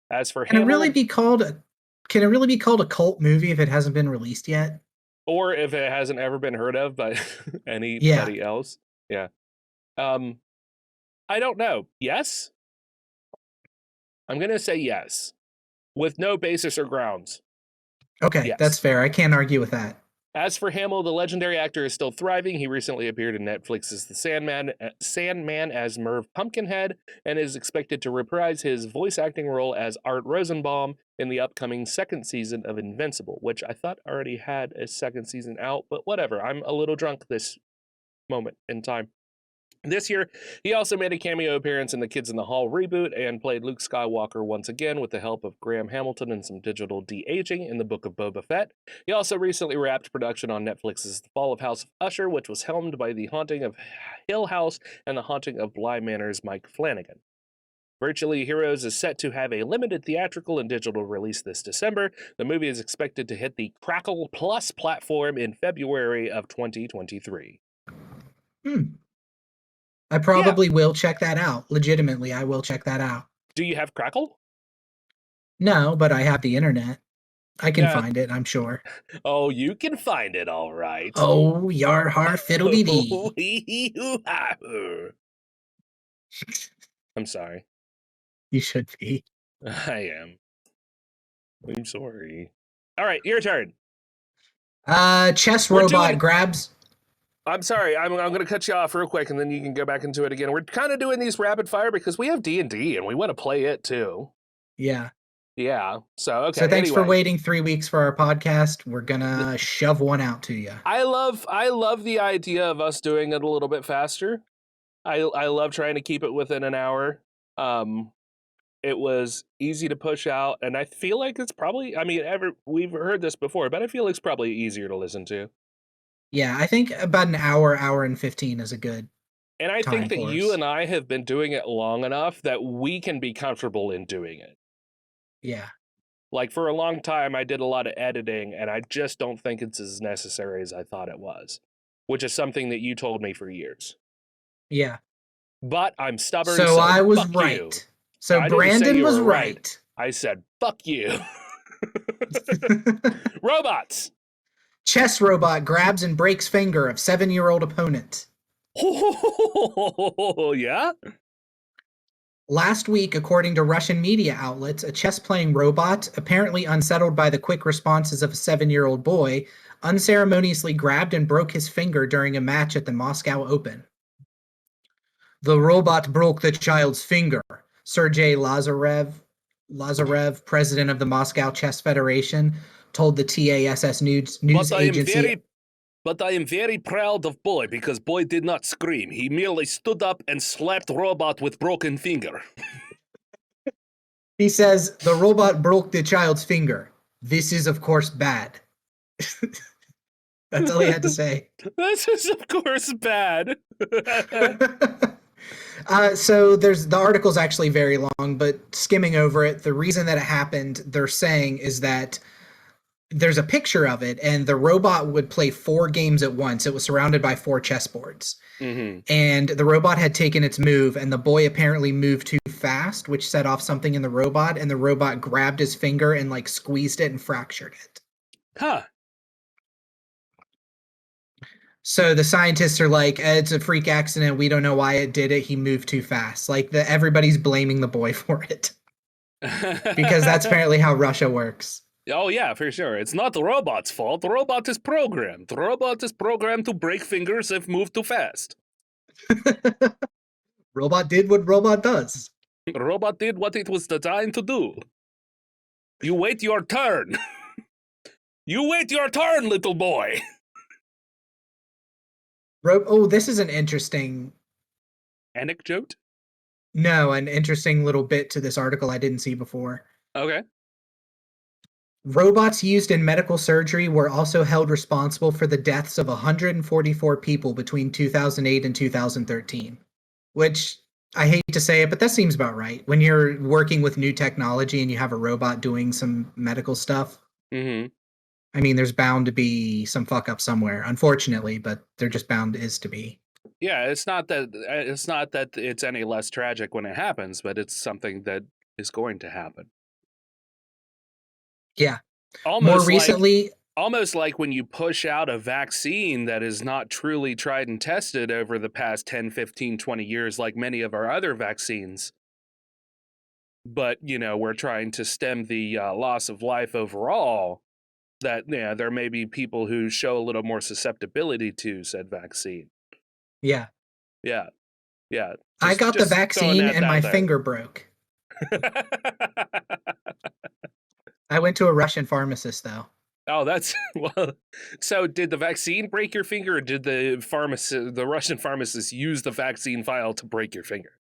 As for Can Hamill, it really be called a cult movie if it hasn't been released yet? Or if it hasn't ever been heard of by anybody else? Yeah. I don't know. Yes? I'm going to say yes, with no basis or grounds. Okay, yes. That's fair. I can't argue with that. As for Hamill, the legendary actor is still thriving. He recently appeared in Netflix's The Sandman as Merv Pumpkinhead and is expected to reprise his voice acting role as Art Rosenbaum in the upcoming second season of Invincible, which I thought already had a second season out, but whatever. I'm a little drunk this moment in time. This year, he also made a cameo appearance in the Kids in the Hall reboot and played Luke Skywalker once again with the help of Graham Hamilton and some digital de-aging in the Book of Boba Fett. He also recently wrapped production on Netflix's The Fall of House of Usher, which was helmed by The Haunting of Hill House and The Haunting of Bly Manor's Mike Flanagan. Virtually Heroes is set to have a limited theatrical and digital release this December. The movie is expected to hit the Crackle Plus platform in February of 2023. I probably will check that out. Legitimately, I will check that out. Do you have Crackle? No, but I have the internet. I can Yeah. find it, I'm sure. Oh, you can find it, all right. Oh, yar har fiddle dee dee. I'm sorry. You should be. I am. I'm sorry. All right, your turn. Chess We're robot doing- grabs. I'm sorry. I'm going to cut you off real quick, and then you can go back into it again. We're kind of doing these rapid fire because we have D&D, and we want to play it too. Yeah. Yeah. So okay. So thanks for anyway. waiting 3 weeks for our podcast. We're gonna shove one out to you. I love the idea of us doing it a little bit faster. I love trying to keep it within an hour. It was easy to push out, and I feel like it's probably. I mean, we've heard this before, but I feel it's probably easier to listen to. Yeah, I think about an hour and 15 is a good. And I think time that for you us. and I have been doing it long enough that we can be comfortable in doing it. Yeah. Like for a long time, I did a lot of editing, and I just don't think it's as necessary as I thought it was, which is something that you told me for years. Yeah. But I'm stubborn. So I was fuck right. You. So I didn't say Brandon you was were right. I said, fuck you. Robots. Chess robot grabs and breaks finger of 7-year-old opponent. Yeah? Last week, according to Russian media outlets, a chess-playing robot, apparently unsettled by the quick responses of a 7-year-old boy, unceremoniously grabbed and broke his finger during a match at the Moscow Open. The robot broke the child's finger, Sergei Lazarev, president of the Moscow Chess Federation, told the TASS news agency. But I am very proud of boy because boy did not scream. He merely stood up and slapped robot with broken finger. He says the robot broke the child's finger. This is, of course, bad. That's all he had to say. This is, of course, bad. So the article's actually very long, but skimming over it, the reason that it happened, they're saying, is that there's a picture of it, and the robot would play 4 games at once. It was surrounded by 4 chessboards. Mm-hmm. And the robot had taken its move, and the boy apparently moved too fast, which set off something in the robot, and the robot grabbed his finger and like squeezed it and fractured it. Huh. So the scientists are like, it's a freak accident. We don't know why it did it. He moved too fast. Like everybody's blaming the boy for it. Because that's apparently how Russia works. Oh, yeah, for sure. It's not the robot's fault. The robot is programmed. The robot is programmed to break fingers if moved too fast. Robot did what robot does. The robot did what it was designed to do. You wait your turn. You wait your turn, little boy. This is an interesting... Anecdote? No, an interesting little bit to this article I didn't see before. Okay. Robots used in medical surgery were also held responsible for the deaths of 144 people between 2008 and 2013. Which, I hate to say it, but that seems about right. When you're working with new technology and you have a robot doing some medical stuff, Mm-hmm. I mean, there's bound to be some fuck up somewhere, unfortunately, but there just bound is to be. Yeah, it's not that it's any less tragic when it happens, but it's something that is going to happen. Yeah. Almost More recently, like when you push out a vaccine that is not truly tried and tested over the past 10, 15, 20 years, like many of our other vaccines. But, we're trying to stem the loss of life overall. That, there may be people who show a little more susceptibility to said vaccine. Yeah. Yeah. Yeah. I got the vaccine and my finger broke. I went to a Russian pharmacist, though. Oh, that's well. So, did the vaccine break your finger, or did the Russian pharmacist, use the vaccine vial to break your finger?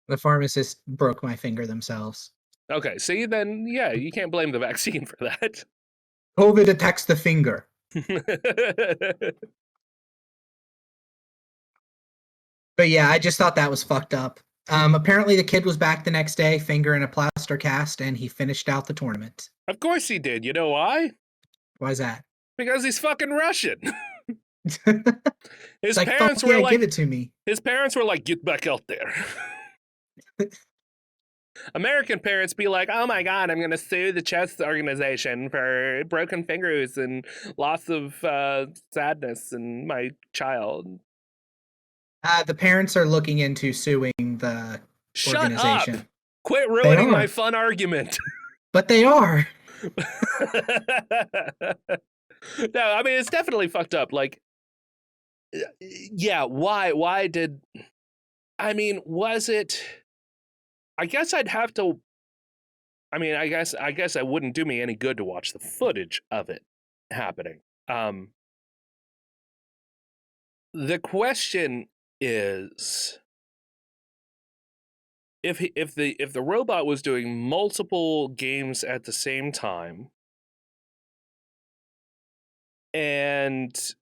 The pharmacist broke my finger themselves. Okay, see, then yeah, you can't blame the vaccine for that. COVID attacks the finger. But yeah, I just thought that was fucked up. Apparently the kid was back the next day, finger in a plaster cast, and he finished out the tournament. Of course he did. You know why? Why is that? Because he's fucking Russian. His Like, parents fuck were yeah, like, give it to me. his parents were like, get back out there. American parents be like, oh my God, I'm going to sue the chess organization for broken fingers and loss of sadness in my child. The parents are looking into suing the organization. Shut up! Quit ruining my fun argument. But they are. No, I mean, it's definitely fucked up. Like, yeah, why did, I mean, was it, I guess I'd have to, I mean, I guess it wouldn't do me any good to watch the footage of it happening. The question is, if the robot was doing multiple games at the same time, and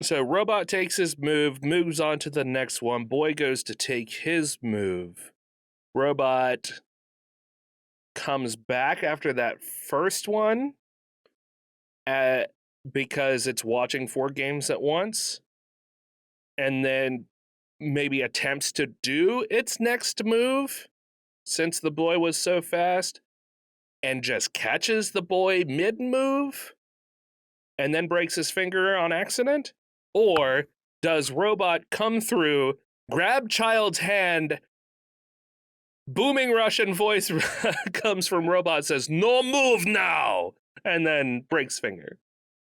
so robot takes his move, moves on to the next one, boy goes to take his move, robot comes back after that first one because it's watching 4 games at once, and then maybe attempts to do its next move since the boy was so fast, and just catches the boy mid-move and then breaks his finger on accident? Or does robot come through, grab child's hand, booming Russian voice comes from robot, says, no move now, and then breaks finger?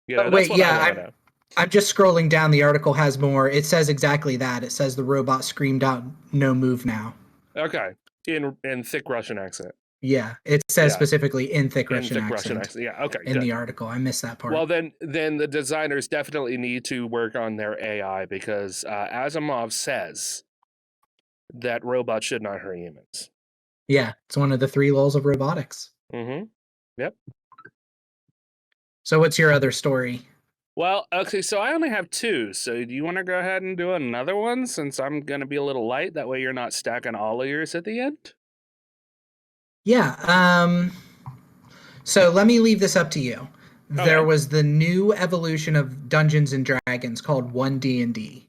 You know, Wait, yeah, I'm just scrolling down. The article has more. It says exactly that. It says the robot screamed out, no move now. Okay. In thick Russian accent. Yeah, it says specifically in thick Russian accent. Yeah, okay. In the article, I missed that part. Well, then the designers definitely need to work on their AI, because Asimov says that robots should not hurt humans. Yeah, it's one of the 3 laws of robotics. Mm-hmm. Yep. So what's your other story? Well, okay, so I only have 2. So do you want to go ahead and do another one, since I'm going to be a little light? That way you're not stacking all of yours at the end? Yeah, so let me leave this up to you. Okay. There was the new evolution of Dungeons and Dragons called 1D&D.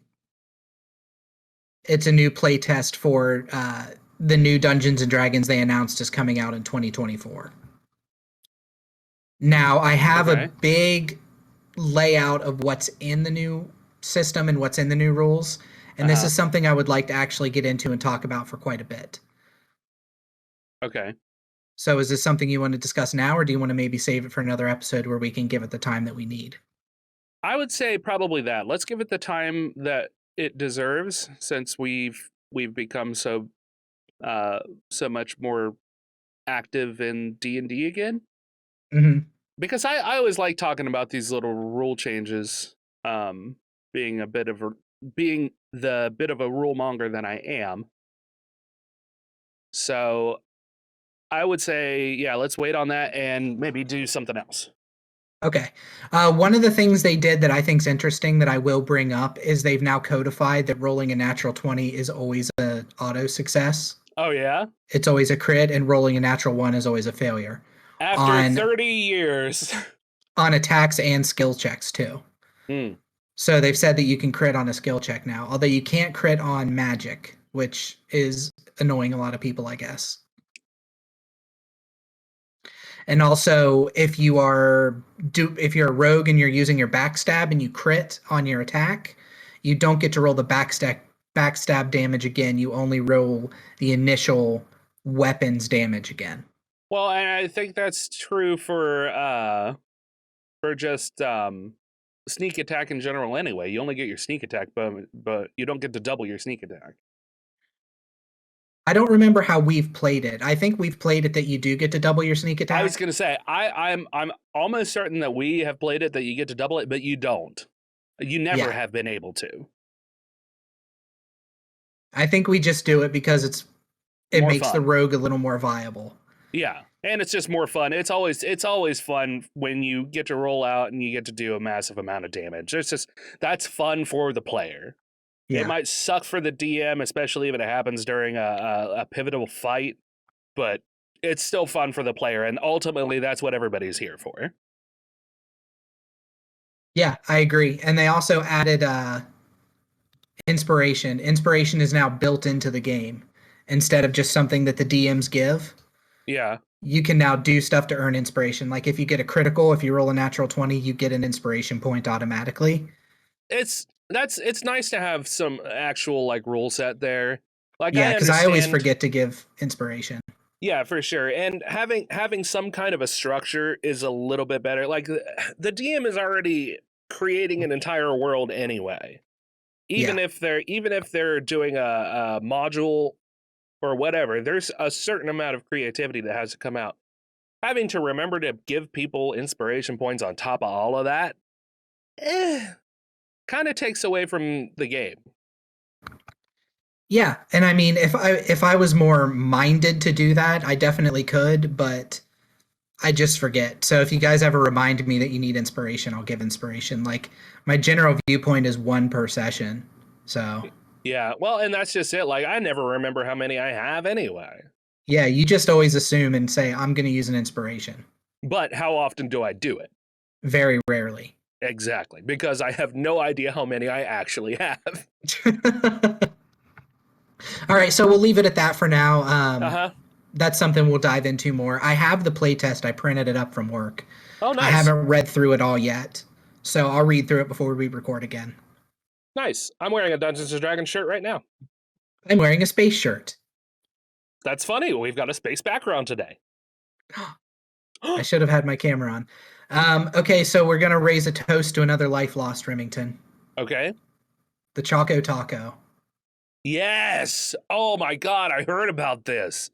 It's a new playtest for the new Dungeons and Dragons they announced is coming out in 2024. Now, I have a big layout of what's in the new system and what's in the new rules, and this is something I would like to actually get into and talk about for quite a bit. Okay. So is this something you want to discuss now, or do you want to maybe save it for another episode where we can give it the time that we need? I would say probably that. Let's give it the time that it deserves, since we've become so much more active in D&D again. Mm-hmm. Because I always like talking about these little rule changes, being the bit of a rule monger that I am. So I would say, yeah, let's wait on that and maybe do something else. Okay. One of the things they did that I think is interesting that I will bring up is they've now codified that rolling a natural 20 is always an auto success. Oh, yeah? It's always a crit, and rolling a natural 1 is always a failure. After 30 years. On attacks and skill checks, too. Mm. So they've said that you can crit on a skill check now, although you can't crit on magic, which is annoying a lot of people, I guess. And also, if you're a rogue and you're using your backstab and you crit on your attack, you don't get to roll the backstab damage again. You only roll the initial weapons damage again. Well, and I think that's true for just sneak attack in general anyway. You only get your sneak attack, but you don't get to double your sneak attack. I don't remember how we've played it. I think we've played it that you do get to double your sneak attack. I was going to say, I'm almost certain that we have played it that you get to double it, but you don't. You never have been able to. I think we just do it because it makes fun. The rogue a little more viable. Yeah, and it's just more fun. It's always fun when you get to roll out and you get to do a massive amount of damage. That's fun for the player. It Yeah. might suck for the DM, especially if it happens during a pivotal fight, but it's still fun for the player, and ultimately that's what everybody's here for. Yeah, I agree. And they also added inspiration. Inspiration is now built into the game instead of just something that the DMs give. Yeah. You can now do stuff to earn inspiration. Like if you get a critical, if you roll a natural 20, you get an inspiration point automatically. It's nice to have some actual like rule set there. Like Yeah, because I always understand- forget to give inspiration. Yeah, for sure. And having some kind of a structure is a little bit better. Like the DM is already creating an entire world anyway. Even if they're doing a module or whatever, there's a certain amount of creativity that has to come out. Having to remember to give people inspiration points on top of all of that, kind of takes away from the game. Yeah, and I mean, if I was more minded to do that, I definitely could, but I just forget. So if you guys ever remind me that you need inspiration, I'll give inspiration. Like my general viewpoint is 1 per session. So Yeah, well, and that's just it. Like I never remember how many I have anyway. yeah, you just always assume and say I'm going to use an inspiration. But how often do I do it? Very rarely. Exactly, because I have no idea how many I actually have. All right, so we'll leave it at that for now. Uh-huh. That's something we'll dive into more. I have the playtest. I printed it up from work. Oh, nice. I haven't read through it all yet, so I'll read through it before we record again. Nice. I'm wearing a Dungeons & Dragons shirt right now. I'm wearing a space shirt. That's funny. We've got a space background today. I should have had my camera on. Okay, so we're going to raise a toast to another life lost, Remington. Okay. The Choco Taco. Yes. Oh my God, I heard about this.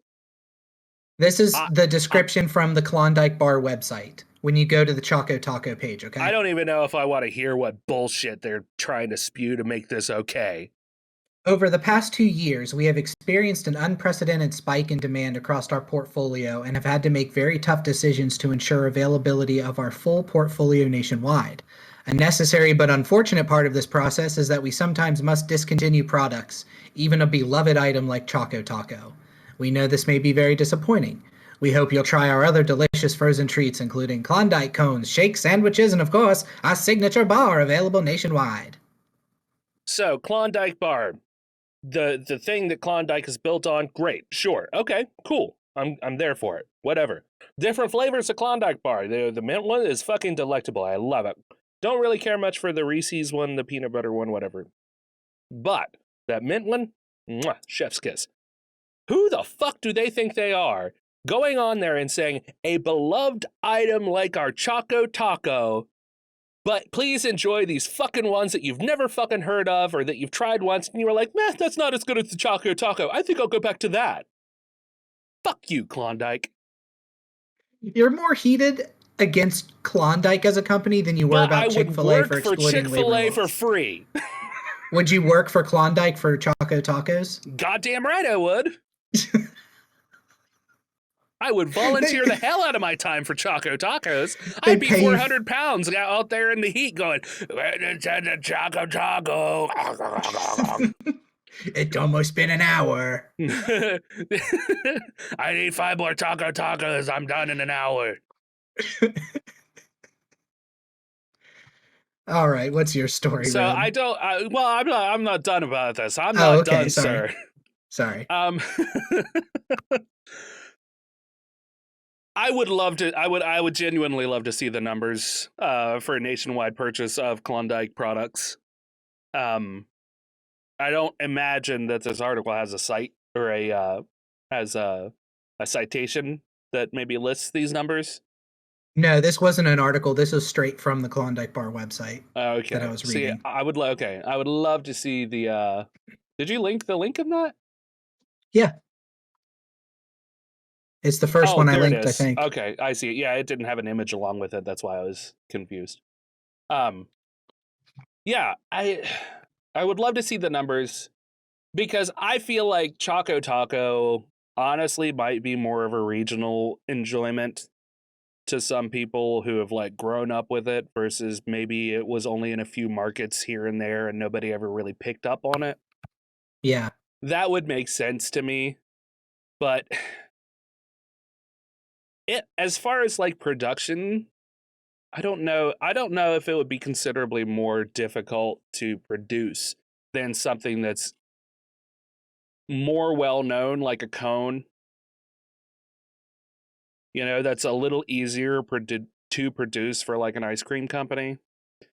This is the description from the Klondike Bar website when you go to the Choco Taco page, okay? I don't even know if I want to hear what bullshit they're trying to spew to make this okay. Over the past 2 years, we have experienced an unprecedented spike in demand across our portfolio and have had to make very tough decisions to ensure availability of our full portfolio nationwide. A necessary but unfortunate part of this process is that we sometimes must discontinue products, even a beloved item like Choco Taco. We know this may be very disappointing. We hope you'll try our other delicious frozen treats, including Klondike cones, shake sandwiches, and of course, our signature bar available nationwide. So, Klondike Bar. The thing that Klondike is built on, great, sure, okay, cool. I'm there for it. Whatever. Different flavors of Klondike Bar. The mint one is fucking delectable. I love it. Don't really care much for the Reese's one, the peanut butter one, whatever. But that mint one, mwah, chef's kiss. Who the fuck do they think they are going on there and saying a beloved item like our Choco Taco, but please enjoy these fucking ones that you've never fucking heard of or that you've tried once and you were like, meh, that's not as good as the Choco Taco. I think I'll go back to that. Fuck you, Klondike. You're more heated against Klondike as a company than you were But about I would Chick-fil-A work for for exploiting labor Chick-fil-A laws. for free. Would you work for Klondike for Choco Tacos? Goddamn right I would. I would volunteer the hell out of my time for Choco Tacos. I'd be 400 pounds out there in the heat going, Choco Taco. It's almost been an hour. I need 5 more Choco Tacos. I'm done in an hour. All right, what's your story, So Reb? I'm not done about this. I'm not done, sorry. sir. Sorry. I would love to. I would genuinely love to see the numbers for a nationwide purchase of Klondike products. I don't imagine that this article has a site or a citation that maybe lists these numbers. No, this wasn't an article. This was straight from the Klondike Bar website Okay. that I was reading. I would love to see the. Did you link the link of that? Yeah. It's the first one I linked, I think. Okay, I see it. Yeah, it didn't have an image along with it. That's why I was confused. Yeah, I would love to see the numbers because I feel like Choco Taco honestly might be more of a regional enjoyment to some people who have like grown up with it versus maybe it was only in a few markets here and there and nobody ever really picked up on it. Yeah. That would make sense to me. But as far as like production, I don't know if it would be considerably more difficult to produce than something that's more well known, like a cone. You know, that's a little easier to produce for like an ice cream company.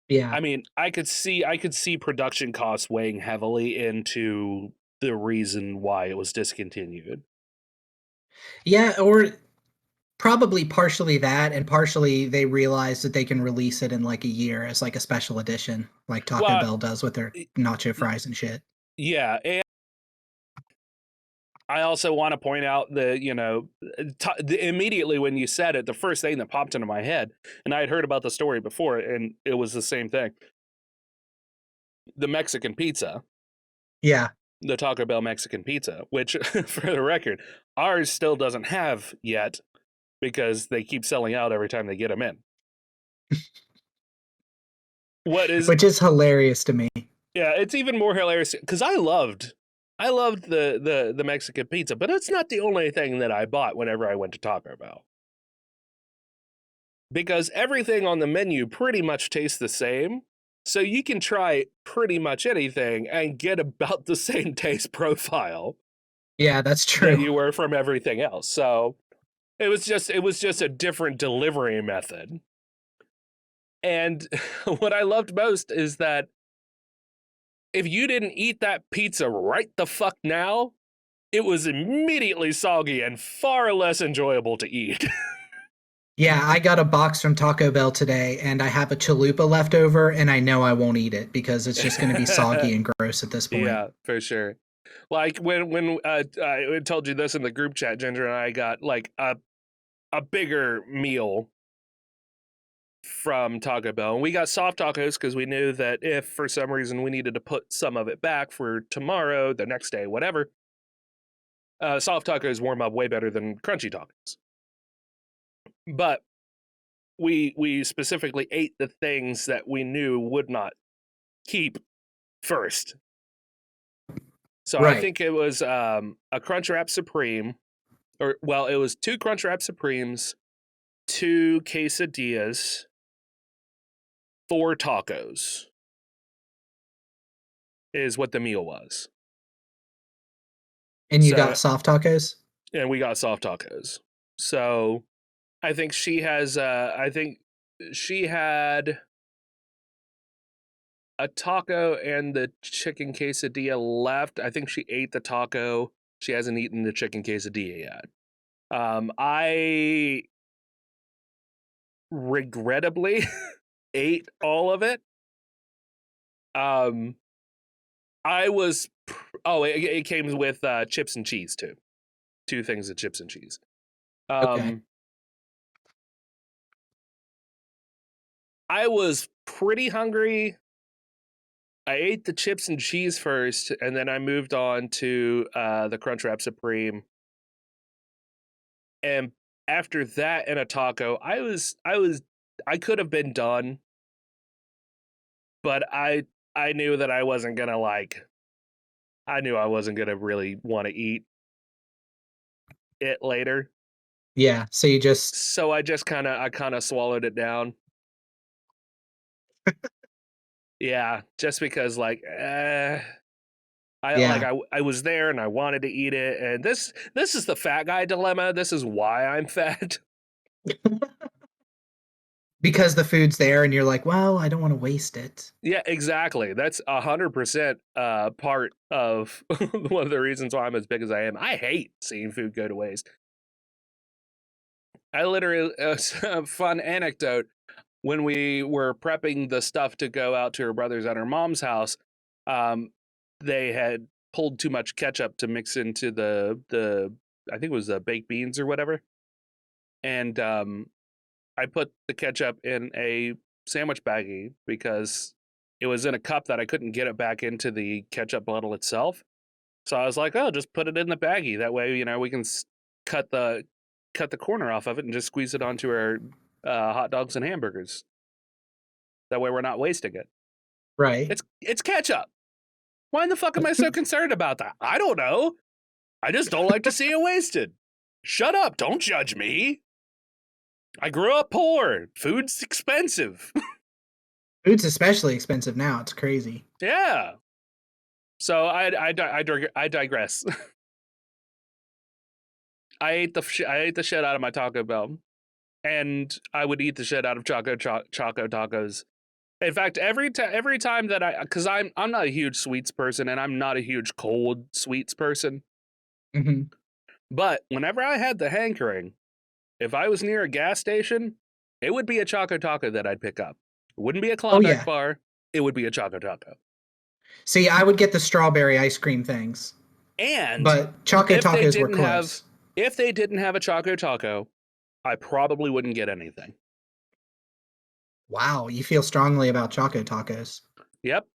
Yeah. I mean, I could see production costs weighing heavily into the reason why it was discontinued. Yeah, or probably partially that, and partially they realized that they can release it in like a year as like a special edition, like Taco Well, Bell does with their nacho fries and shit. yeah, and I also want to point out immediately when you said it, the first thing that popped into my head, and I had heard about the story before, and it was the same thing. The Mexican pizza. Yeah. The Taco Bell Mexican pizza, which, for the record, ours still doesn't have yet because they keep selling out every time they get them in. Which is hilarious to me. Yeah, it's even more hilarious because I loved the Mexican pizza, but it's not the only thing that I bought whenever I went to Taco Bell. Because everything on the menu pretty much tastes the same. So you can try pretty much anything and get about the same taste profile. Yeah, that's true. That you were from everything else. So it was just a different delivery method. And what I loved most is that if you didn't eat that pizza right the fuck now, it was immediately soggy and far less enjoyable to eat. Yeah, I got a box from Taco Bell today, and I have a chalupa left over, and I know I won't eat it because it's just going to be soggy and gross at this point. Yeah, for sure. Like when I told you this in the group chat, Ginger and I got like a bigger meal from Taco Bell, and we got soft tacos because we knew that if for some reason we needed to put some of it back for tomorrow, the next day, whatever, soft tacos warm up way better than crunchy tacos. But we specifically ate the things that we knew would not keep first. So right. I think it was a Crunchwrap Supreme, it was 2 Crunchwrap Supremes, 2 quesadillas, 4 tacos is what the meal was. And you got soft tacos? And we got soft tacos. So I think she had a taco and the chicken quesadilla left. I think she ate the taco. She hasn't eaten the chicken quesadilla yet. I regrettably ate all of it. It came with chips and cheese too. 2 things of chips and cheese. Okay. I was pretty hungry. I ate the chips and cheese first, and then I moved on to the Crunchwrap Supreme. And after that and a taco, I could have been done, but I knew that I wasn't gonna really want to eat it later. Yeah, so I just kind of swallowed it down. Yeah, just because I was there and I wanted to eat it, and this is the fat guy dilemma. This is why I'm fat. Because the food's there and you're like, well, I don't want to waste it. Yeah, exactly. That's 100% part of one of the reasons why I'm as big as I am. I hate seeing food go to waste. I literally, a fun anecdote, when we were prepping the stuff to go out to her brother's at her mom's house, they had pulled too much ketchup to mix into the I think it was the baked beans or whatever. And I put the ketchup in a sandwich baggie because it was in a cup that I couldn't get it back into the ketchup bottle itself. So I was like, oh, just put it in the baggie. That way, we can cut the corner off of it and just squeeze it onto our hot dogs and hamburgers. That way we're not wasting it. Right. It's ketchup. Why in the fuck am I so concerned about that? I don't know. I just don't like to see it wasted. Shut up. Don't judge me. I grew up poor. Food's expensive. Food's especially expensive now. It's crazy. Yeah. So I digress. I ate the shit out of my Taco Bell, and I would eat the shit out of Choco tacos. In fact, every time that because I'm not a huge sweets person, and I'm not a huge cold sweets person. Mm-hmm. But whenever I had the hankering, if I was near a gas station, it would be a Choco Taco that I'd pick up. It wouldn't be a Klondike bar. It would be a Choco Taco. See, I would get the strawberry ice cream things. But Choco Tacos were close. If they didn't have a Choco Taco, I probably wouldn't get anything. Wow, you feel strongly about Choco Tacos. Yep.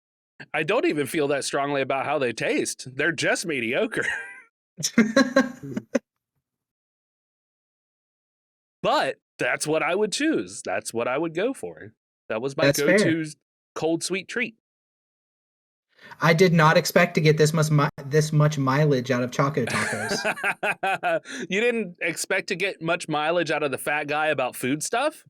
I don't even feel that strongly about how they taste. They're just mediocre. But that's what I would choose. That's what I would go for. That was my go-to cold sweet treat. I did not expect to get this much mileage out of Choco Tacos. You didn't expect to get much mileage out of the fat guy about food stuff?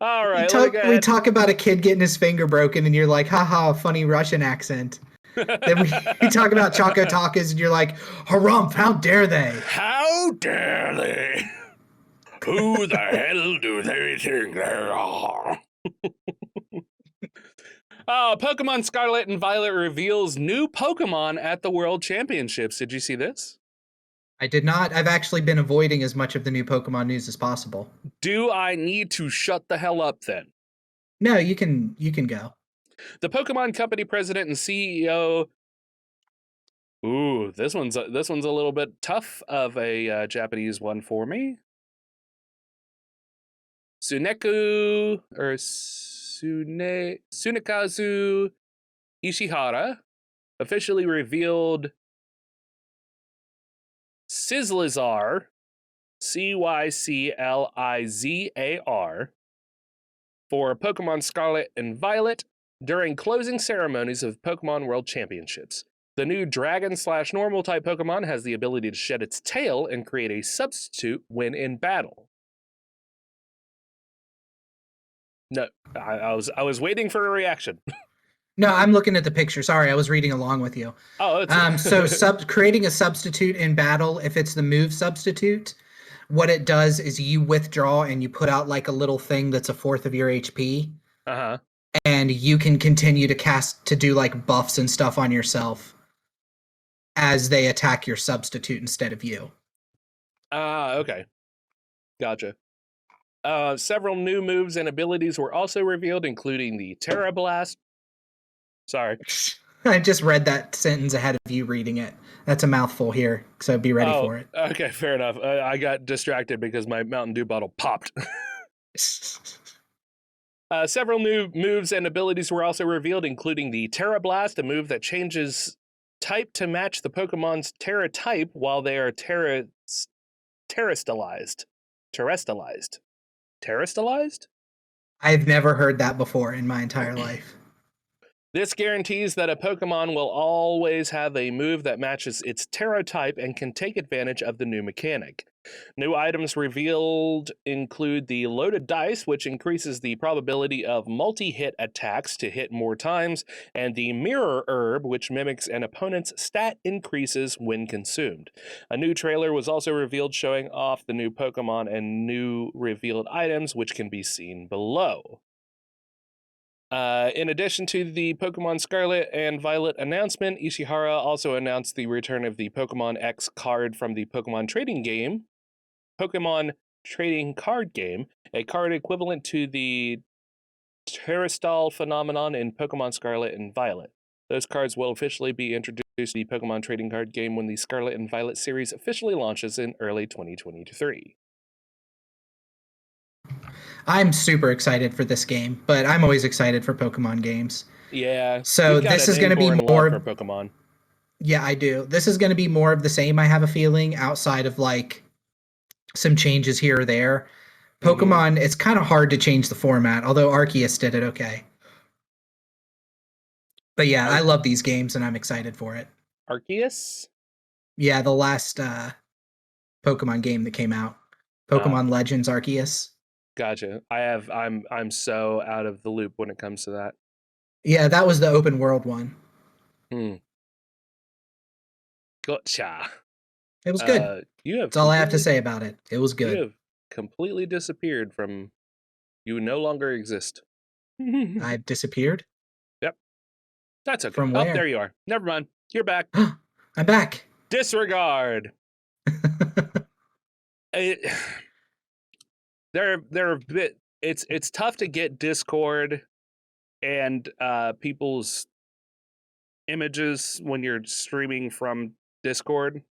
All right. We talk about a kid getting his finger broken, and you're like, haha, funny Russian accent. Then we talk about Choco Tacos, and you're like, harumph, how dare they? How dare they? Who the hell do they think they are? Pokemon Scarlet and Violet reveals new Pokemon at the World Championships. Did you see this? I did not. I've actually been avoiding as much of the new Pokemon news as possible. Do I need to shut the hell up then? No, you can go. The Pokemon Company president and CEO. Ooh, this one's a little bit tough of a Japanese one for me. Sunekazu Ishihara officially revealed Cyclizar, Cyclizar, for Pokemon Scarlet and Violet during closing ceremonies of Pokemon World Championships. The new Dragon/Normal type Pokemon has the ability to shed its tail and create a substitute when in battle. No, I was waiting for a reaction. No, I'm looking at the picture. Sorry, I was reading along with you. Oh, so creating a substitute in battle, if it's the move substitute, what it does is you withdraw and you put out like a little thing that's a fourth of your HP. Uh-huh. And you can continue to do like buffs and stuff on yourself as they attack your substitute instead of you. Okay. Gotcha. Several new moves and abilities were also revealed, including the Terra Blast. Sorry. I just read that sentence ahead of you reading it. That's a mouthful here, so be ready for it. Okay, fair enough. I got distracted because my Mountain Dew bottle popped. Several new moves and abilities were also revealed, including the Terra Blast, a move that changes type to match the Pokemon's Terra type while they are terrestrialized. Terrestrialized? I've never heard that before in my entire life. This guarantees that a Pokemon will always have a move that matches its Terra type and can take advantage of the new mechanic. New items revealed include the Loaded Dice, which increases the probability of multi-hit attacks to hit more times, and the Mirror Herb, which mimics an opponent's stat increases when consumed. A new trailer was also revealed showing off the new Pokemon and new revealed items, which can be seen below. In addition to the Pokemon Scarlet and Violet announcement, Ishihara also announced the return of the Pokemon X card from the Pokemon Trading Card Game, a card equivalent to the Terrestrial phenomenon in Pokemon Scarlet and Violet. Those cards will officially be introduced to the Pokemon Trading Card Game when the Scarlet and Violet series officially launches in early 2023. I'm super excited for this game, but I'm always excited for Pokemon games. Yeah. So this is going to be more for Pokemon. Yeah, I do. This is going to be more of the same, I have a feeling, outside of like some changes here or there. Pokemon, it's kind of hard to change the format, although Arceus did it okay. But yeah, I love these games and I'm excited for it. Arceus? Yeah, the last Pokemon game that came out. Pokemon Legends Arceus. Gotcha. I'm so out of the loop when it comes to that. Yeah, that was the open world one. Gotcha. It was good. That's all I have to say about it. It was good. You have completely disappeared from. You no longer exist. I've disappeared. Yep. That's okay. From Oh, where? there you are. Never mind. You're back. I'm back. Disregard. They're a bit. It's tough to get Discord and people's images when you're streaming from Discord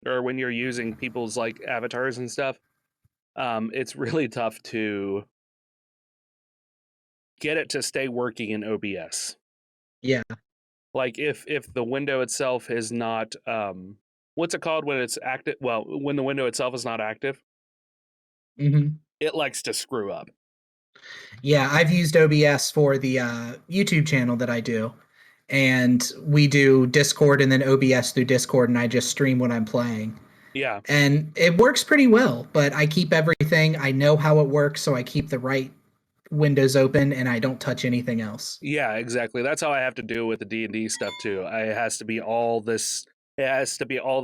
or when you're using people's like avatars and stuff. It's really tough to get it to stay working in OBS. Yeah. Like if the window itself is not what's it called when it's active? Well, when the window itself is not active, it likes to screw up. Yeah, I've used OBS for the YouTube channel that I do, and we do Discord and then OBS through Discord, and I just stream when I'm playing. Yeah. And it works pretty well, but I keep everything. I know how it works, so I keep the right windows open and I don't touch anything else. Yeah, exactly. That's how I have to do with the D&D stuff too. It has to be all the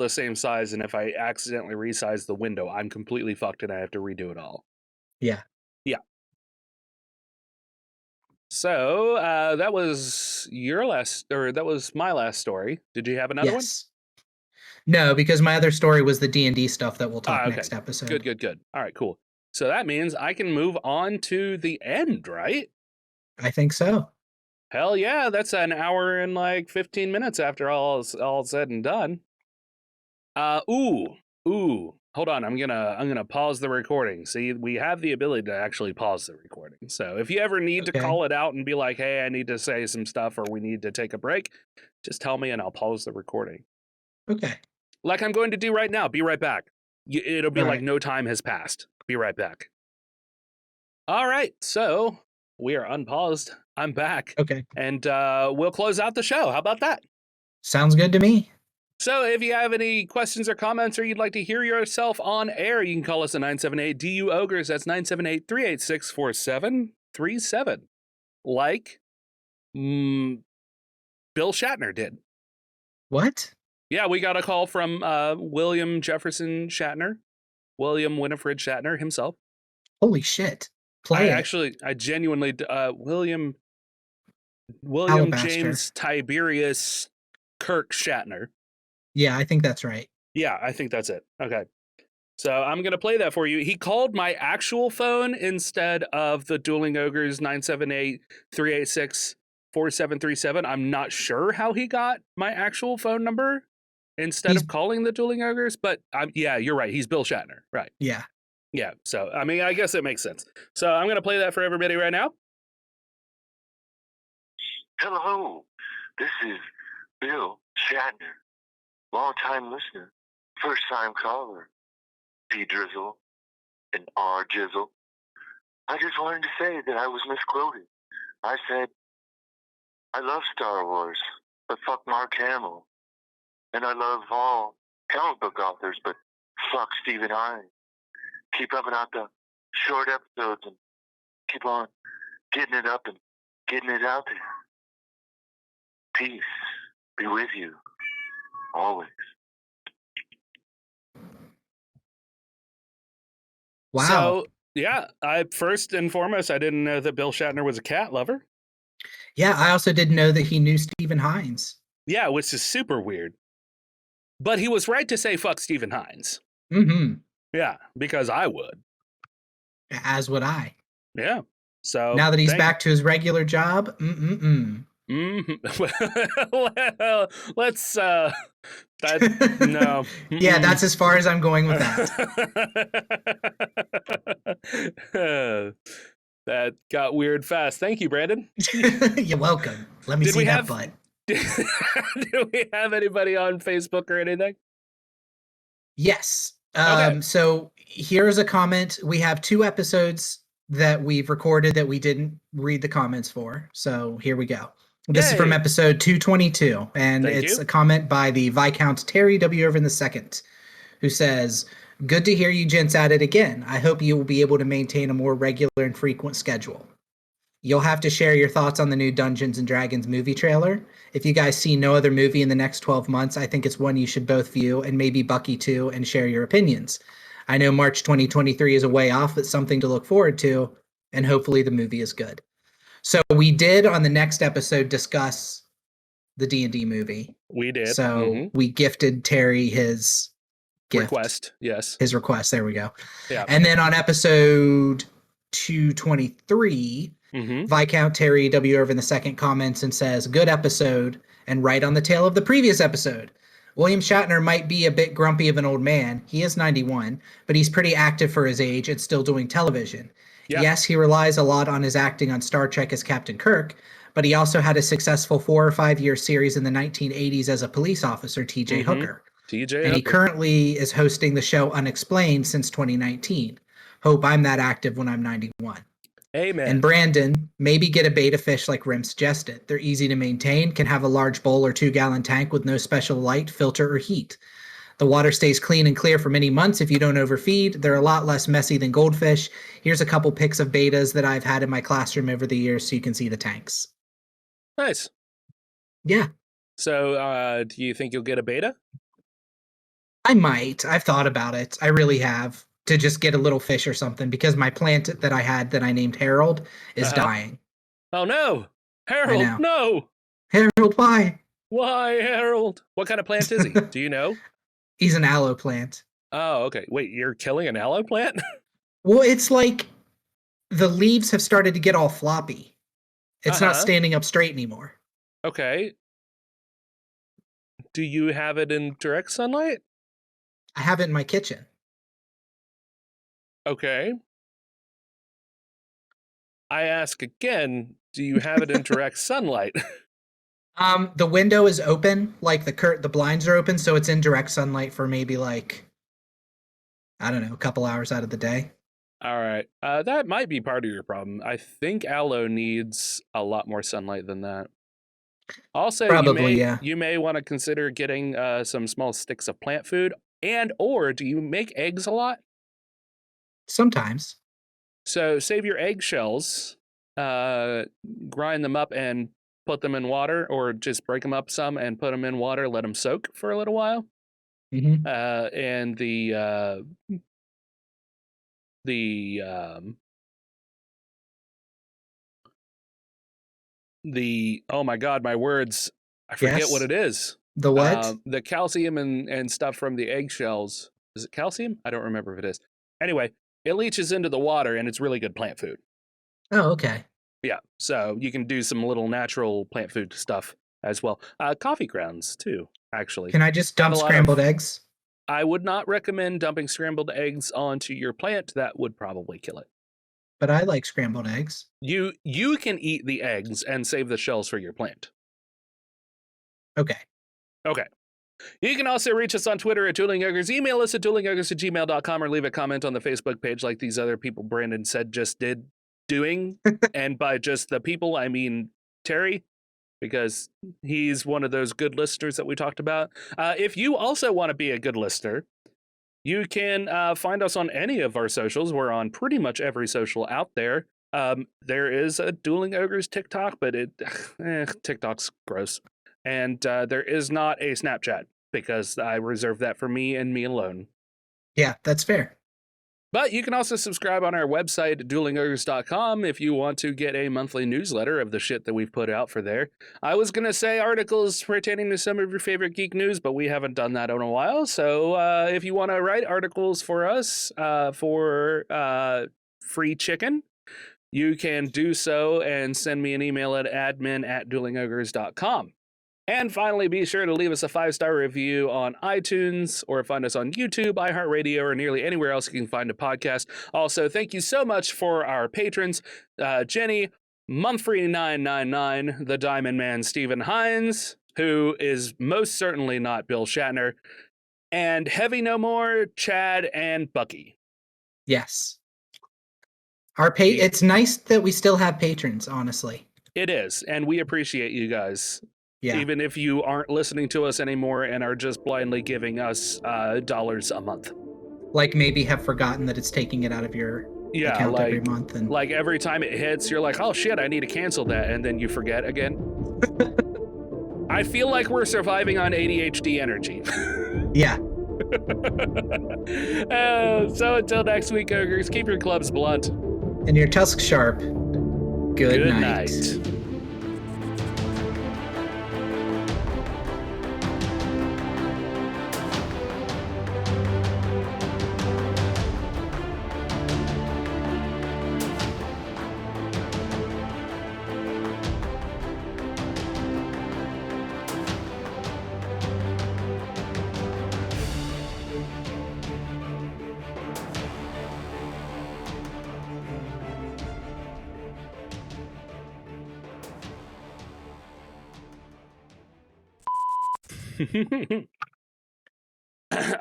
same size, and if I accidentally resize the window, I'm completely fucked and I have to redo it all. Yeah. Yeah. So, that was my last story. Did you have another one? Yes. No, because my other story was the D&D stuff that we'll talk next episode. Good. All right, cool. So that means I can move on to the end, right? I think so. Hell yeah, that's an hour and like 15 minutes after all said and done. Hold on, I'm gonna pause the recording. See, we have the ability to actually pause the recording. So if you ever need to call it out and be like, hey, I need to say some stuff or we need to take a break, just tell me and I'll pause the recording. Okay. Like I'm going to do right now. Be right back. It'll be like no time has passed. Be right back. All right, so we are unpaused. I'm back. Okay. And we'll close out the show. How about that? Sounds good to me. So if you have any questions or comments or you'd like to hear yourself on air, you can call us at 978 DU-OGRES. That's 978-386-4737. Like Bill Shatner did. What? Yeah, we got a call from William Jefferson Shatner. William Winifred Shatner himself. Holy shit. I genuinely, William Alabaster. James Tiberius Kirk Shatner. Yeah, I think that's right. Yeah, I think that's it. Okay. So I'm going to play that for you. He called my actual phone instead of the Dueling Ogres 978-386-4737. I'm not sure how he got my actual phone number instead of calling the Dueling Ogres, but yeah, you're right. He's Bill Shatner. Right. Yeah. Yeah. So, I mean, I guess it makes sense. So I'm going to play that for everybody right now. Hello, this is Bill Shatner, long-time listener, first-time caller, P-Drizzle and R-Jizzle. I just wanted to say that I was misquoted. I said, I love Star Wars, but fuck Mark Hamill. And I love all comic book authors, but fuck Stephen Hines. Keep pumping out the short episodes and keep on getting it up and getting it out there. Peace be with you always. Wow. So, yeah, first and foremost, I didn't know that Bill Shatner was a cat lover. Yeah, I also didn't know that he knew Stephen Hines. Yeah, which is super weird. But he was right to say fuck Stephen Hines. Mm-hmm. Yeah, because I would. As would I. Yeah. So now that he's back to his regular job, well, let's no. Yeah, that's as far as I'm going with that. That got weird fast. Thank you, Brandon. You're welcome. Let me see that butt. Do we have anybody on Facebook or anything? Yes. Okay. So Here's a comment. We have 2 episodes that we've recorded that we didn't read the comments for. So here we go. This is from Yay. episode 222, and Thank it's you. a comment by the Viscount Terry W. Irvin II, who says, "Good to hear you gents at it again. I hope you will be able to maintain a more regular and frequent schedule. You'll have to share your thoughts on the new Dungeons and Dragons movie trailer. If you guys see no other movie in the next 12 months, I think it's one you should both view, and maybe Bucky too, and share your opinions. I know March 2023 is a way off, but something to look forward to, and hopefully the movie is good." So we did on the next episode discuss the D&D movie. We did. So we gifted Terry his gift. Request. Yes. His request. There we go. Yeah. And then on episode 223, Viscount Terry W. Irvin II comments and says, "Good episode, and right on the tail of the previous episode. William Shatner might be a bit grumpy of an old man. He is 91, but he's pretty active for his age and still doing television. Yeah. Yes, he relies a lot on his acting on Star Trek as Captain Kirk, but he also had a successful 4 or 5 year series in the 1980s as a police officer, T.J. Hooker. TJ. And he currently is hosting the show Unexplained since 2019. Hope I'm that active when I'm 91. Amen. And Brandon, maybe get a beta fish like Rim suggested. They're easy to maintain, can have a large bowl or 2-gallon tank with no special light, filter, or heat. The water stays clean and clear for many months if you don't overfeed. They're a lot less messy than goldfish. Here's a couple pics of betas that I've had in my classroom over the years so you can see the tanks." Nice. Yeah, So, do you think you'll get a beta? I might. I've thought about it. I really have. To just get a little fish or something, because my plant that I had that I named Harold is dying. Oh no, know. Harold! No. Harold, why? Why, Harold? What kind of plant is he? Do you know? He's an aloe plant. Oh, okay. Wait, you're killing an aloe plant? Well, it's like the leaves have started to get all floppy. It's not standing up straight anymore. Okay. Do you have it in direct sunlight? I have it in my kitchen. Okay. I ask again, do you have it in direct sunlight? The window is open, like the blinds are open, so it's in direct sunlight for maybe like, I don't know, a couple hours out of the day. All right. That might be part of your problem. I think aloe needs a lot more sunlight than that. Also, Probably, you may want to consider getting some small sticks of plant food. Or do you make eggs a lot? Sometimes. So save your eggshells, grind them up and put them in water, or just break them up some and put them in water, let them soak for a little while. Mm-hmm. And the oh my God, my words, I forget what it is. The what? The calcium and stuff from the eggshells. Is it calcium? I don't remember if it is. Anyway, it leaches into the water and it's really good plant food. Oh, okay. Yeah, so you can do some little natural plant food stuff as well. Coffee grounds too, actually. Can I just dump scrambled eggs? I would not recommend dumping scrambled eggs onto your plant. That would probably kill it. But I like scrambled eggs. You can eat the eggs and save the shells for your plant. Okay. Okay. You can also reach us on Twitter at Dueling Ogres. Email us at duelingogres@gmail.com, or leave a comment on the Facebook page like these other people Brandon said just did doing. And by just the people, I mean Terry, because he's one of those good listeners that we talked about. If you also want to be a good listener, you can find us on any of our socials. We're on pretty much every social out there. There is a Dueling Ogres TikTok, but TikTok's gross. And there is not a Snapchat, because I reserve that for me and me alone. Yeah, that's fair. But you can also subscribe on our website at duelingogres.com if you want to get a monthly newsletter of the shit that we've put out for there. I was going to say articles pertaining to some of your favorite geek news, but we haven't done that in a while. So if you want to write articles for us for free chicken, you can do so and send me an email at admin@duelingogres.com. And finally, be sure to leave us a 5-star review on iTunes, or find us on YouTube, iHeartRadio, or nearly anywhere else you can find a podcast. Also, thank you so much for our patrons, Jenny, Mumfrey999, the Diamond Man Stephen Hines, who is most certainly not Bill Shatner, and Heavy No More, Chad, and Bucky. Yes. It's nice that we still have patrons, honestly. It is, and we appreciate you guys. Yeah. Even if you aren't listening to us anymore and are just blindly giving us dollars a month. Like maybe have forgotten that it's taking it out of your account every month. And like every time it hits, you're like, oh shit, I need to cancel that. And then you forget again. I feel like we're surviving on ADHD energy. Yeah. So until next week, Ogres, keep your clubs blunt. And your tusks sharp. Good night. Night.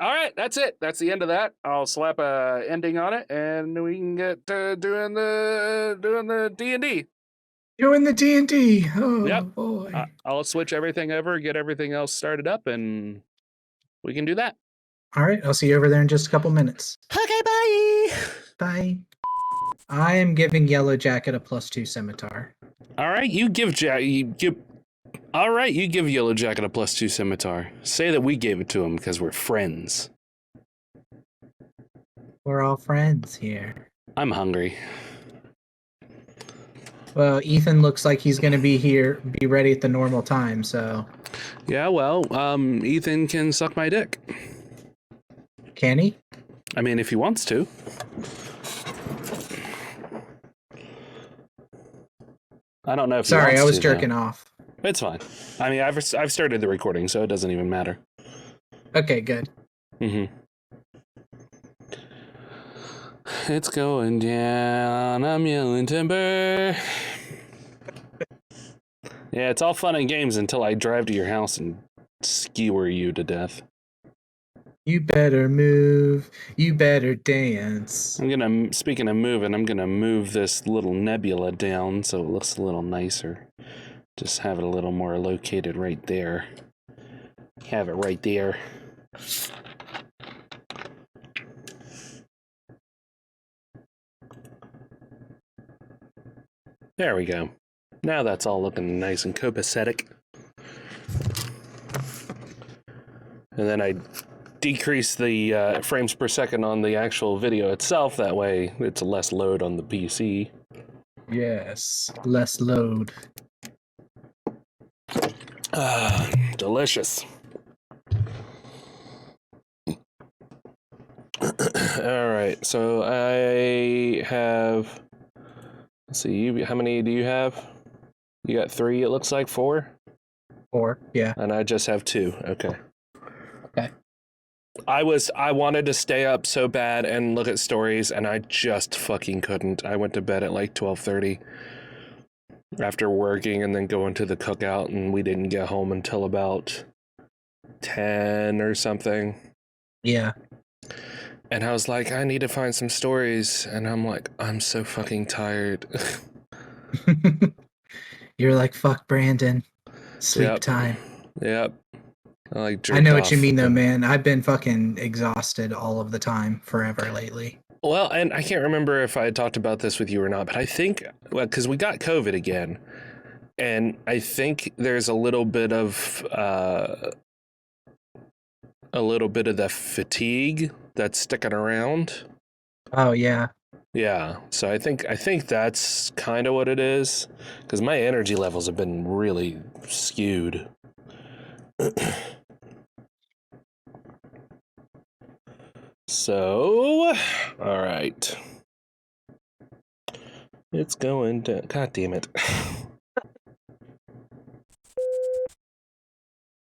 All right, that's it. That's the end of that. I'll slap a ending on it, and we can get doing the D&D. Doing the D&D. Oh, Yep. boy. I'll switch everything over, get everything else started up, and we can do that. All right, I'll see you over there in just a couple minutes. Okay, bye. Bye. I am giving Yellow Jacket a +2 scimitar. All right, you give Yellow Jacket a +2 scimitar. Say that we gave it to him because we're friends. We're all friends here. I'm hungry. Well, Ethan looks like he's going to be ready at the normal time, so... Yeah, well, Ethan can suck my dick. Can he? I mean, if he wants to. I don't know if he Sorry, wants I was to, jerking though. off. It's fine. I mean, I've started the recording, so it doesn't even matter. Okay, good. Mm-hmm. It's going down, I'm yelling timber. Yeah, it's all fun and games until I drive to your house and skewer you to death. You better move. You better dance. Speaking of moving, I'm gonna move this little nebula down so it looks a little nicer. Just have it a little more located right there. Have it right there. There we go. Now that's all looking nice and copacetic. And then I decrease the frames per second on the actual video itself. That way it's less load on the PC. Yes, less load. Delicious. All right, so I have... Let's see, how many do you have? You got 3, it looks like. 4? 4, yeah. And I just have 2. Okay. Okay. I wanted to stay up so bad and look at stories, and I just fucking couldn't. I went to bed at like 12:30 after working and then going to the cookout, and we didn't get home until about 10 or something. Yeah. And I was like, I need to find some stories, and I'm like, I'm so fucking tired. You're like, fuck Brandon. Sleep time. Yep. I know what you mean, though, man. I've been fucking exhausted all of the time, forever lately. Well, and I can't remember if I had talked about this with you or not, but I think, well, because we got COVID again, and I think there's a little bit of the fatigue that's sticking around. Oh, yeah. Yeah, so I think that's kind of what it is, because my energy levels have been really skewed. So, all right. It's going to... God damn it.